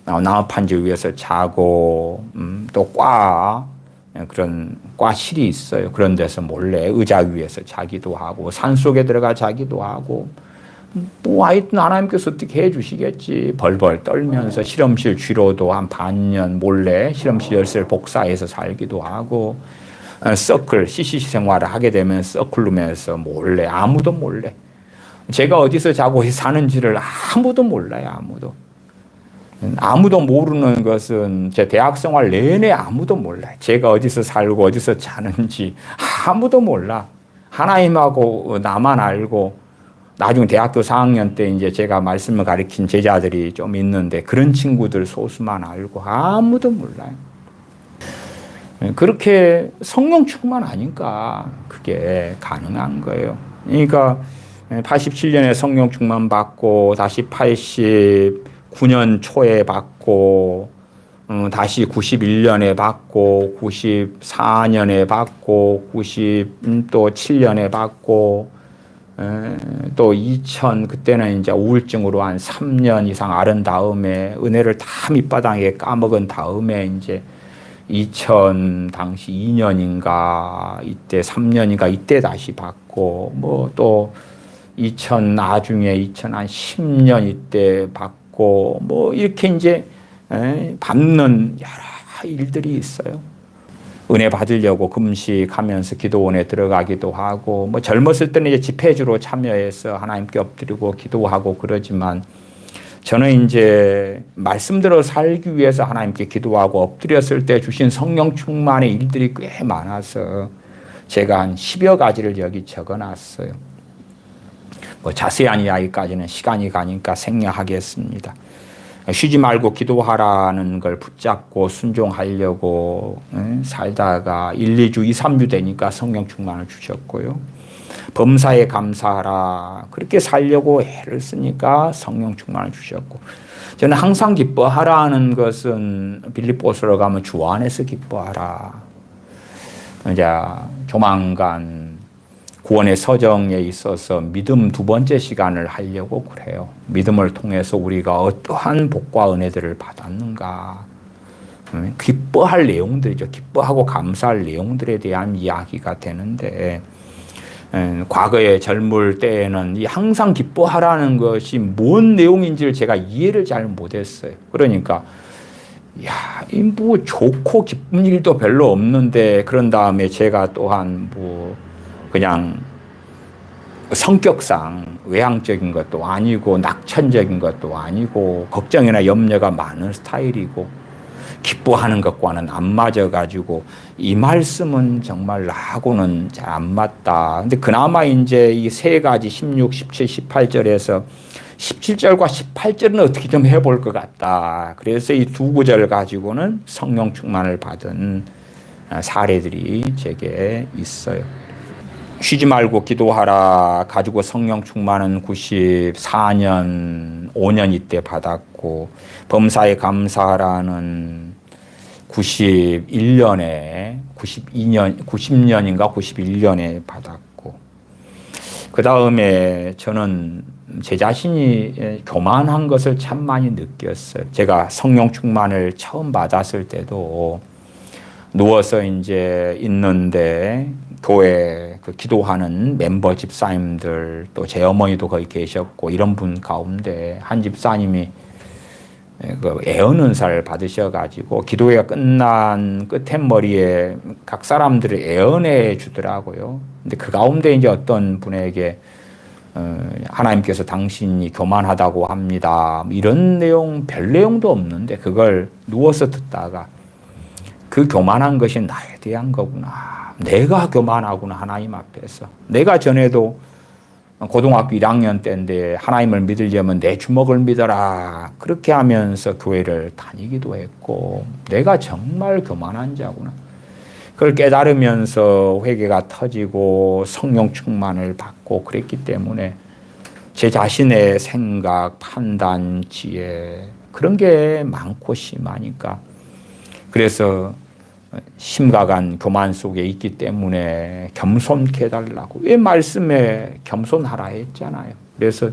남합판지 위에서 자고 또 그런 과실이 있어요. 그런 데서 몰래 의자 위에서 자기도 하고 산속에 들어가 자기도 하고 뭐 하여튼 하나님께서 어떻게 해주시겠지. 벌벌 떨면서 실험실 쥐로도 한 반년 몰래 실험실 열쇠를 복사해서 살기도 하고 서클 CCC 생활을 하게 되면 서클룸에서 몰래 아무도 몰래 제가 어디서 자고 사는지를 아무도 몰라요. 아무도 모르는 것은 제 대학 생활 내내 아무도 몰라요. 제가 어디서 살고 어디서 자는지 아무도 몰라. 하나님하고 나만 알고 나중에 대학교 4학년 때 이제 제가 말씀을 가르친 제자들이 좀 있는데 그런 친구들 소수만 알고 아무도 몰라요. 그렇게 성령 충만하니까 그게 가능한 거예요. 그러니까 87년에 성령 충만 받고 다시 89년 초에 받고 다시 91년에 받고 94년에 받고 97년에 받고 또 2000 그때는 이제 우울증으로 한 3년 이상 앓은 다음에 은혜를 다 밑바닥에 까먹은 다음에 이제 2000 당시 2년인가 이때 3년인가 이때 다시 받고 뭐 또 2000 나중에 2000 한 10년 이때 받고 뭐 이렇게 이제 받는 여러 일들이 있어요. 은혜 받으려고 금식하면서 기도원에 들어가기도 하고 뭐 젊었을 때는 이제 집회주로 참여해서 하나님께 엎드리고 기도하고 그러지만 저는 이제 말씀대로 살기 위해서 하나님께 기도하고 엎드렸을 때 주신 성령 충만의 일들이 꽤 많아서 제가 한 10여 가지를 여기 적어놨어요. 뭐 자세한 이야기까지는 시간이 가니까 생략하겠습니다. 쉬지 말고 기도하라는 걸 붙잡고 순종하려고 살다가 1, 2주, 2, 3주 되니까 성령 충만을 주셨고요. 범사에 감사하라. 그렇게 살려고 애를 쓰니까 성령 충만을 주셨고. 저는 항상 기뻐하라는 것은 빌립보서로 가면 주 안에서 기뻐하라. 이제 조만간 구원의 서정에 있어서 믿음 두 번째 시간을 하려고 그래요. 믿음을 통해서 우리가 어떠한 복과 은혜들을 받았는가. 기뻐할 내용들이죠. 기뻐하고 감사할 내용들에 대한 이야기가 되는데 과거에 젊을 때에는 항상 기뻐하라는 것이 뭔 내용인지를 제가 이해를 잘 못했어요. 그러니까 뭐 좋고 기쁜 일도 별로 없는데 그런 다음에 제가 또한 뭐 그냥 성격상 외향적인 것도 아니고 낙천적인 것도 아니고 걱정이나 염려가 많은 스타일이고 기뻐하는 것과는 안 맞아가지고 이 말씀은 정말 나하고는 잘 안 맞다. 근데 그나마 이제 이 세 가지 16, 17, 18절에서 17절과 18절은 어떻게 좀 해볼 것 같다. 그래서 이 두 구절 가지고는 성령 충만을 받은 사례들이 제게 있어요. 쉬지 말고 기도하라 가지고 성령 충만은 94년 5년 이때 받았고 범사에 감사하라는 91년에 90년인가 91년에 받았고 그 다음에 저는 제 자신이 교만한 것을 참 많이 느꼈어요. 제가 성령 충만을 처음 받았을 때도 누워서 이제 있는데 교회 그 기도하는 멤버 집사님들 또 제 어머니도 거기 계셨고 이런 분 가운데 한 집사님이 그 애언은사를 받으셔가지고 기도회가 끝난 끝머리에 각 사람들을 애언해 주더라고요. 근데 그 가운데 이제 어떤 분에게 하나님께서 당신이 교만하다고 합니다. 이런 내용 별 내용도 없는데 그걸 누워서 듣다가 그 교만한 것이 나에 대한 거구나. 내가 교만하구나 하나님 앞에서. 내가 전에도 고등학교 1학년 때인데 하나님을 믿으려면 내 주먹을 믿어라. 그렇게 하면서 교회를 다니기도 했고 내가 정말 교만한 자구나. 그걸 깨달으면서 회개가 터지고 성령 충만을 받고 그랬기 때문에 제 자신의 생각, 판단, 지혜 그런 게 많고 심하니까 그래서 심각한 교만 속에 있기 때문에 겸손케 해달라고 왜 말씀에 겸손하라 했잖아요. 그래서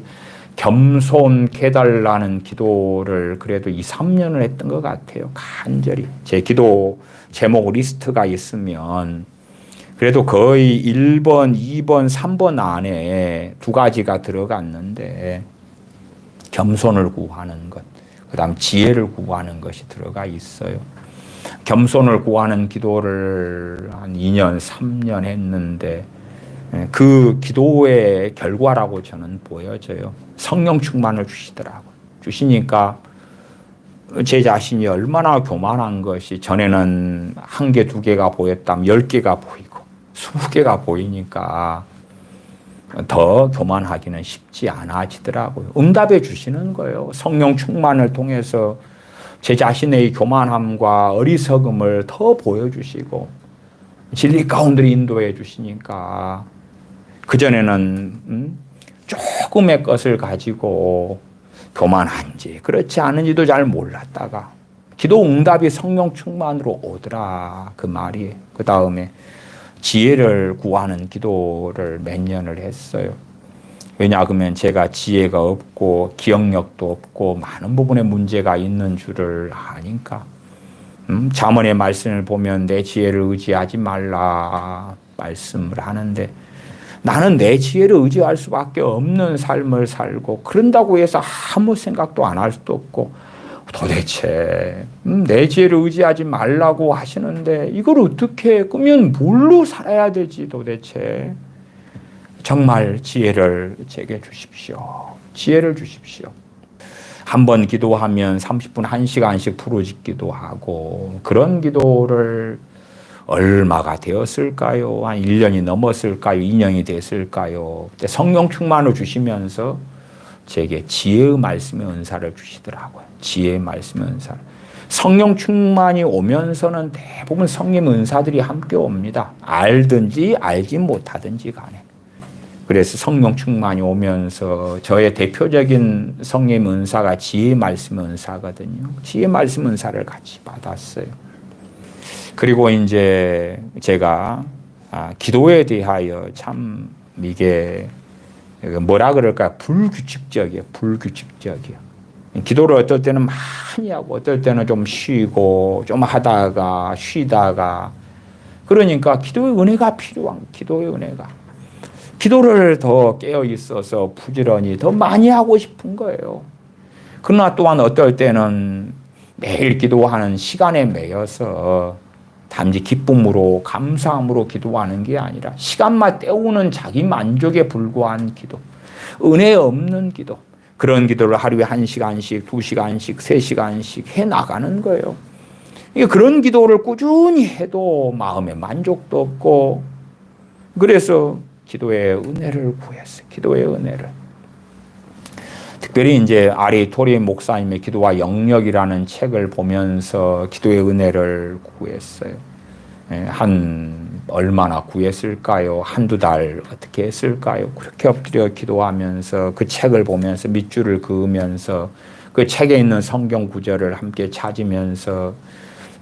겸손케 해달라는 기도를 그래도 2, 3년을 했던 것 같아요. 간절히 제 기도 제목 리스트가 있으면 그래도 거의 1번, 2번, 3번 안에 두 가지가 들어갔는데 겸손을 구하는 것, 그 다음 지혜를 구하는 것이 들어가 있어요. 겸손을 구하는 기도를 한 2년, 3년 했는데 그 기도의 결과라고 저는 보여져요. 성령 충만을 주시더라고요. 주시니까 제 자신이 얼마나 교만한 것이 전에는 1개, 2개가 보였다면 10개가 보이고 20개가 보이니까 더 교만하기는 쉽지 않아지더라고요. 응답해 주시는 거예요. 성령 충만을 통해서 제 자신의 교만함과 어리석음을 더 보여주시고 진리 가운데 인도해 주시니까 그전에는 조금의 것을 가지고 교만한지 그렇지 않은지도 잘 몰랐다가 기도 응답이 성령 충만으로 오더라. 그 말이. 그 다음에 지혜를 구하는 기도를 몇 년을 했어요. 왜냐하면 제가 지혜가 없고 기억력도 없고 많은 부분에 문제가 있는 줄을 아니까. 잠언의 말씀을 보면 내 지혜를 의지하지 말라 말씀을 하는데 나는 내 지혜를 의지할 수밖에 없는 삶을 살고 그런다고 해서 아무 생각도 안 할 수도 없고 도대체 내 지혜를 의지하지 말라고 하시는데 이걸 어떻게 그러면 뭘로 살아야 되지 도대체. 정말 지혜를 제게 주십시오. 지혜를 주십시오. 한 번 기도하면 30분 1시간씩 부르짖기도 하고 그런 기도를 얼마가 되었을까요? 한 1년이 넘었을까요? 2년이 됐을까요? 그때 성령 충만을 주시면서 제게 지혜의 말씀의 은사를 주시더라고요. 지혜의 말씀의 은사를. 성령 충만이 오면서는 대부분 성령 은사들이 함께 옵니다. 알든지 알지 못하든지 간에. 그래서 성령 충만이 오면서 저의 대표적인 성령 은사가 지혜 말씀 은사거든요. 지혜 말씀 은사를 같이 받았어요. 그리고 이제 제가 기도에 대하여 참 이게 뭐라 그럴까 불규칙적이에요. 불규칙적이에요. 기도를 어떨 때는 많이 하고 어떨 때는 좀 쉬고 좀 하다가 쉬다가 그러니까 기도의 은혜가 필요한 기도의 은혜가. 기도를 더 깨어 있어서 부지런히 더 많이 하고 싶은 거예요. 그러나 또한 어떨 때는 매일 기도하는 시간에 매여서 단지 기쁨으로 감사함으로 기도하는 게 아니라 시간만 때우는 자기 만족에 불과한 기도, 은혜 없는 기도, 그런 기도를 하루에 1시간씩, 2시간씩, 3시간씩 해나가는 거예요. 그런 기도를 꾸준히 해도 마음에 만족도 없고 그래서 기도의 은혜를 구했어요. 기도의 은혜를. 특별히 이제 아리 토리 목사님의 기도와 영역이라는 책을 보면서 기도의 은혜를 구했어요. 얼마나 구했을까요? 한두 달 어떻게 했을까요? 그렇게 엎드려 기도하면서 그 책을 보면서 밑줄을 그으면서 그 책에 있는 성경 구절을 함께 찾으면서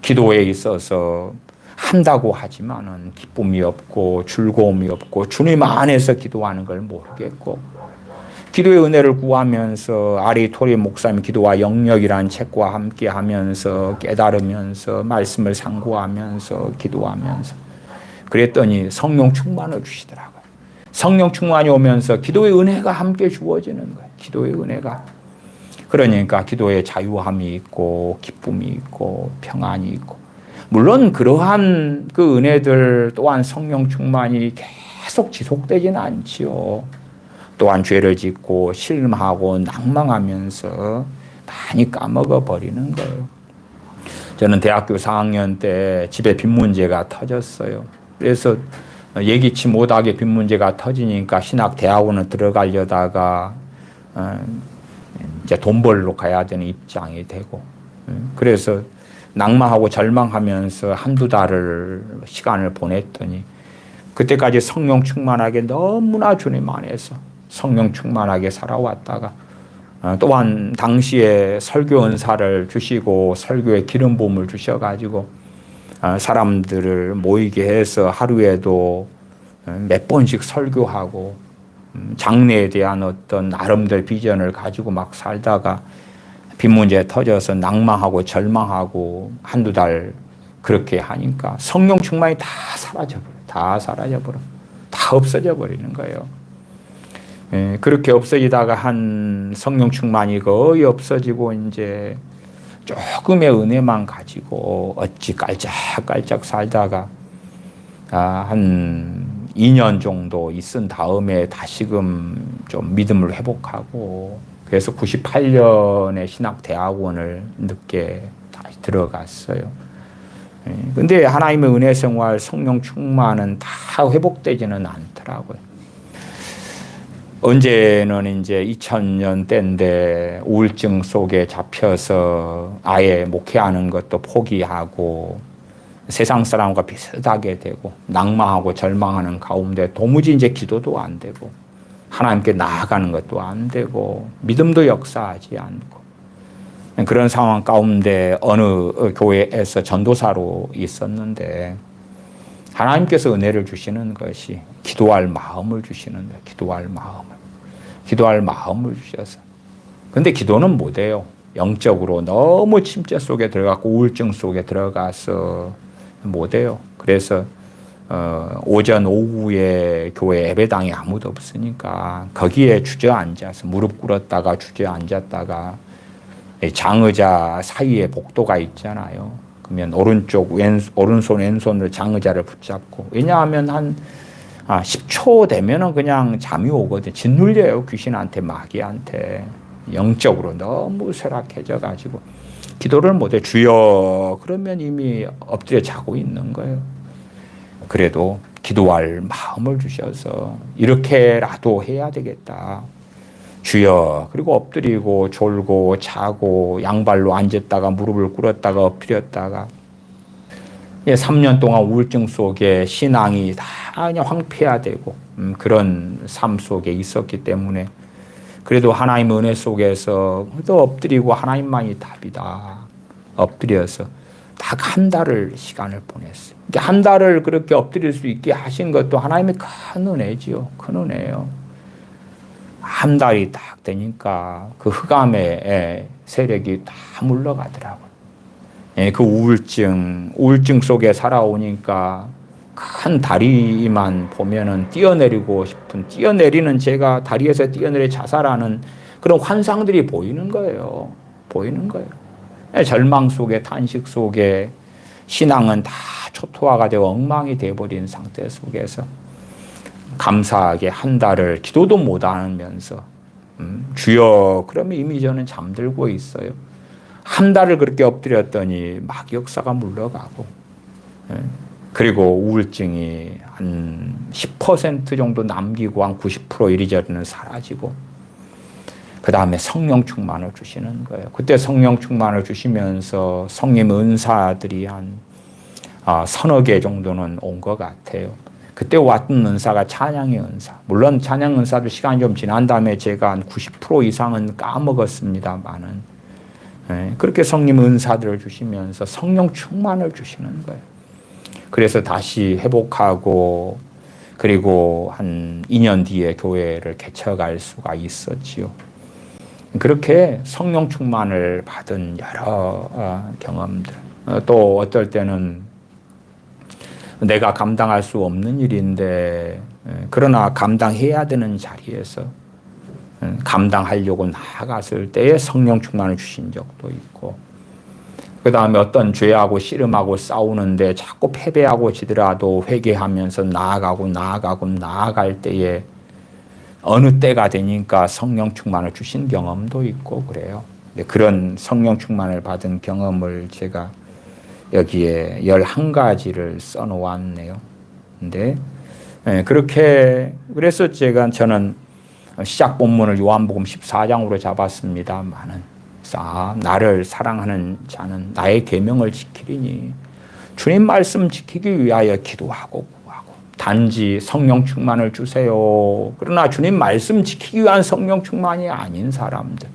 기도에 있어서 한다고 하지만은 기쁨이 없고 즐거움이 없고 주님 안에서 기도하는 걸 모르겠고 기도의 은혜를 구하면서 아리 토리 목사님 기도와 영역이라는 책과 함께 하면서 깨달으면서 말씀을 상고하면서 기도하면서 그랬더니 성령 충만을 주시더라고요. 성령 충만이 오면서 기도의 은혜가 함께 주어지는 거예요. 기도의 은혜가. 그러니까 기도에 자유함이 있고 기쁨이 있고 평안이 있고 물론 그러한 그 은혜들 또한 성령 충만이 계속 지속되지는 않지요. 또한 죄를 짓고 실망하고 낭망하면서 많이 까먹어 버리는 거예요. 저는 대학교 4학년 때 집에 빚 문제가 터졌어요. 그래서 예기치 못하게 빚 문제가 터지니까 신학대학원을 들어가려다가 이제 돈 벌러 가야 되는 입장이 되고 그래서 낭망하고 절망하면서 한두 달을 시간을 보냈더니 그때까지 성령 충만하게 너무나 주님 안에서 성령 충만하게 살아왔다가 또한 당시에 설교 은사를 주시고 설교에 기름 부음을 주셔가지고 사람들을 모이게 해서 하루에도 몇 번씩 설교하고 장래에 대한 어떤 나름대로 비전을 가지고 막 살다가 빚 문제 터져서 낭망하고 절망하고 한두 달 그렇게 하니까 성령 충만이 다 사라져버려. 다 없어져 버리는 거예요. 그렇게 없어지다가 한 성령 충만이 거의 없어지고 이제 조금의 은혜만 가지고 어찌 깔짝깔짝 살다가 한 2년 정도 있은 다음에 다시금 좀 믿음을 회복하고 그래서 98년에 신학대학원을 늦게 다시 들어갔어요. 근데 하나님의 은혜 생활, 성령 충만은 다 회복되지는 않더라고요. 언제는 이제 2000년 때인데 우울증 속에 잡혀서 아예 목회하는 것도 포기하고 세상 사람과 비슷하게 되고 낭망하고 절망하는 가운데 도무지 이제 기도도 안 되고 하나님께 나아가는 것도 안 되고 믿음도 역사하지 않고 그런 상황 가운데 어느 교회에서 전도사로 있었는데 하나님께서 은혜를 주시는 것이 기도할 마음을 주시는 거예요. 기도할 마음을 주셔서. 근데 기도는 못해요. 영적으로 너무 침체 속에 들어가고 우울증 속에 들어가서 못해요. 그래서 오전 오후에 교회 예배당에 아무도 없으니까 거기에 주저앉아서 무릎 꿇었다가 주저앉았다가 장의자 사이에 복도가 있잖아요. 그러면 오른손 왼손으로 장의자를 붙잡고, 왜냐하면 한 10초 되면은 그냥 잠이 오거든. 짓눌려요. 귀신한테, 마귀한테. 영적으로 너무 쇠락해져 가지고 기도를 못해. 주여 그러면 이미 엎드려 자고 있는 거예요. 그래도 기도할 마음을 주셔서 이렇게라도 해야 되겠다. 주여. 그리고 엎드리고 졸고 자고 양발로 앉았다가 무릎을 꿇었다가 엎드렸다가 3년 동안 우울증 속에 신앙이 다 그냥 황폐화되고 그런 삶 속에 있었기 때문에 그래도 하나님 은혜 속에서 또 엎드리고 하나님만이 답이다. 엎드려서 딱 한 달을 시간을 보냈어요. 한 달을 그렇게 엎드릴 수 있게 하신 것도 하나님의 큰 은혜지요. 큰 은혜예요. 한 달이 딱 되니까 그 흑암의 세력이 다 물러가더라고요. 그 우울증 속에 살아오니까 큰 다리만 보면은 뛰어내리는 제가 다리에서 뛰어내려 자살하는 그런 환상들이 보이는 거예요. 절망 속에, 탄식 속에 신앙은 다 초토화가 되고 엉망이 되어버린 상태 속에서 감사하게 한 달을 기도도 못 하면서 주여 그러면 이미 저는 잠들고 있어요. 한 달을 그렇게 엎드렸더니 막 역사가 물러가고 그리고 우울증이 한 10% 정도 남기고 한 90% 이리저리는 사라지고 그 다음에 성령 충만을 주시는 거예요. 그때 성령 충만을 주시면서 성령 은사들이 한 서너 개 정도는 온 것 같아요. 그때 왔던 은사가 찬양의 은사. 물론 찬양 은사도 시간이 좀 지난 다음에 제가 한 90% 이상은 까먹었습니다만은 그렇게 성령 은사들을 주시면서 성령 충만을 주시는 거예요. 그래서 다시 회복하고 그리고 한 2년 뒤에 교회를 개척할 수가 있었지요. 그렇게 성령 충만을 받은 여러 경험들. 또 어떨 때는 내가 감당할 수 없는 일인데 그러나 감당해야 되는 자리에서 감당하려고 나아갔을 때에 성령 충만을 주신 적도 있고 그 다음에 어떤 죄하고 씨름하고 싸우는데 자꾸 패배하고 지더라도 회개하면서 나아갈 때에 어느 때가 되니까 성령 충만을 주신 경험도 있고 그래요. 그런 성령 충만을 받은 경험을 제가 여기에 11가지를 써놓았네요. 근데 그렇게 그래서 저는 시작 본문을 요한복음 14장으로 잡았습니다만은 나를 사랑하는 자는 나의 계명을 지키리니 주님 말씀 지키기 위하여 기도하고 구하고 단지 성령 충만을 주세요. 그러나 주님 말씀 지키기 위한 성령 충만이 아닌 사람들,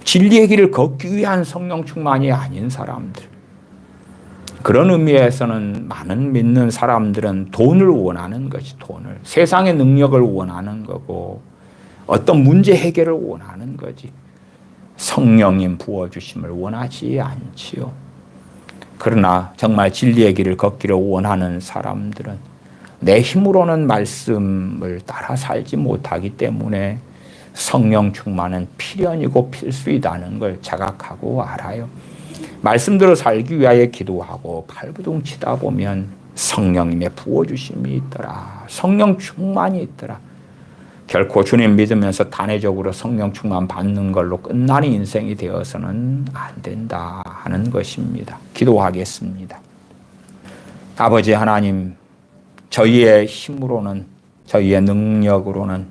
진리의 길을 걷기 위한 성령 충만이 아닌 사람들, 그런 의미에서는 많은 믿는 사람들은 돈을 원하는 것이 세상의 능력을 원하는 거고 어떤 문제 해결을 원하는 거지 성령님 부어주심을 원하지 않지요. 그러나 정말 진리의 길을 걷기를 원하는 사람들은 내 힘으로는 말씀을 따라 살지 못하기 때문에 성령 충만은 필연이고 필수이다는 걸 자각하고 알아요. 말씀대로 살기 위하여 기도하고 발부둥 치다 보면 성령님의 부어주심이 있더라. 성령 충만이 있더라. 결코 주님 믿으면서 단회적으로 성령 충만 받는 걸로 끝나는 인생이 되어서는 안 된다 하는 것입니다. 기도하겠습니다. 아버지 하나님, 저희의 힘으로는 저희의 능력으로는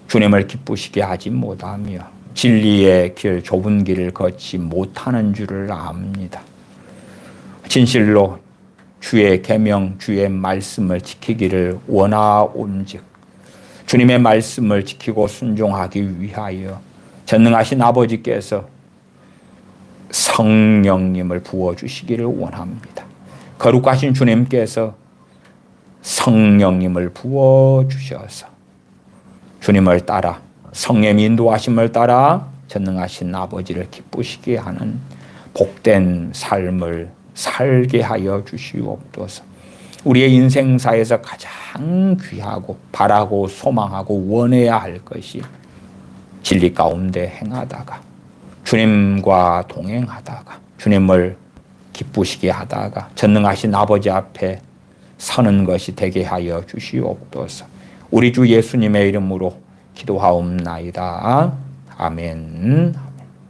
주님을 기쁘시게 하지 못하며 진리의 길, 좁은 길을 걷지 못하는 줄을 압니다. 진실로 주의 계명, 주의 말씀을 지키기를 원하온즉 주님의 말씀을 지키고 순종하기 위하여 전능하신 아버지께서 성령님을 부어주시기를 원합니다. 거룩하신 주님께서 성령님을 부어주셔서 주님을 따라 성령 인도하심을 따라 전능하신 아버지를 기쁘시게 하는 복된 삶을 살게 하여 주시옵소서. 우리의 인생사에서 가장 귀하고 바라고 소망하고 원해야 할 것이 진리 가운데 행하다가 주님과 동행하다가 주님을 기쁘시게 하다가 전능하신 아버지 앞에 서는 것이 되게 하여 주시옵소서. 우리 주 예수님의 이름으로 기도하옵나이다. 아멘.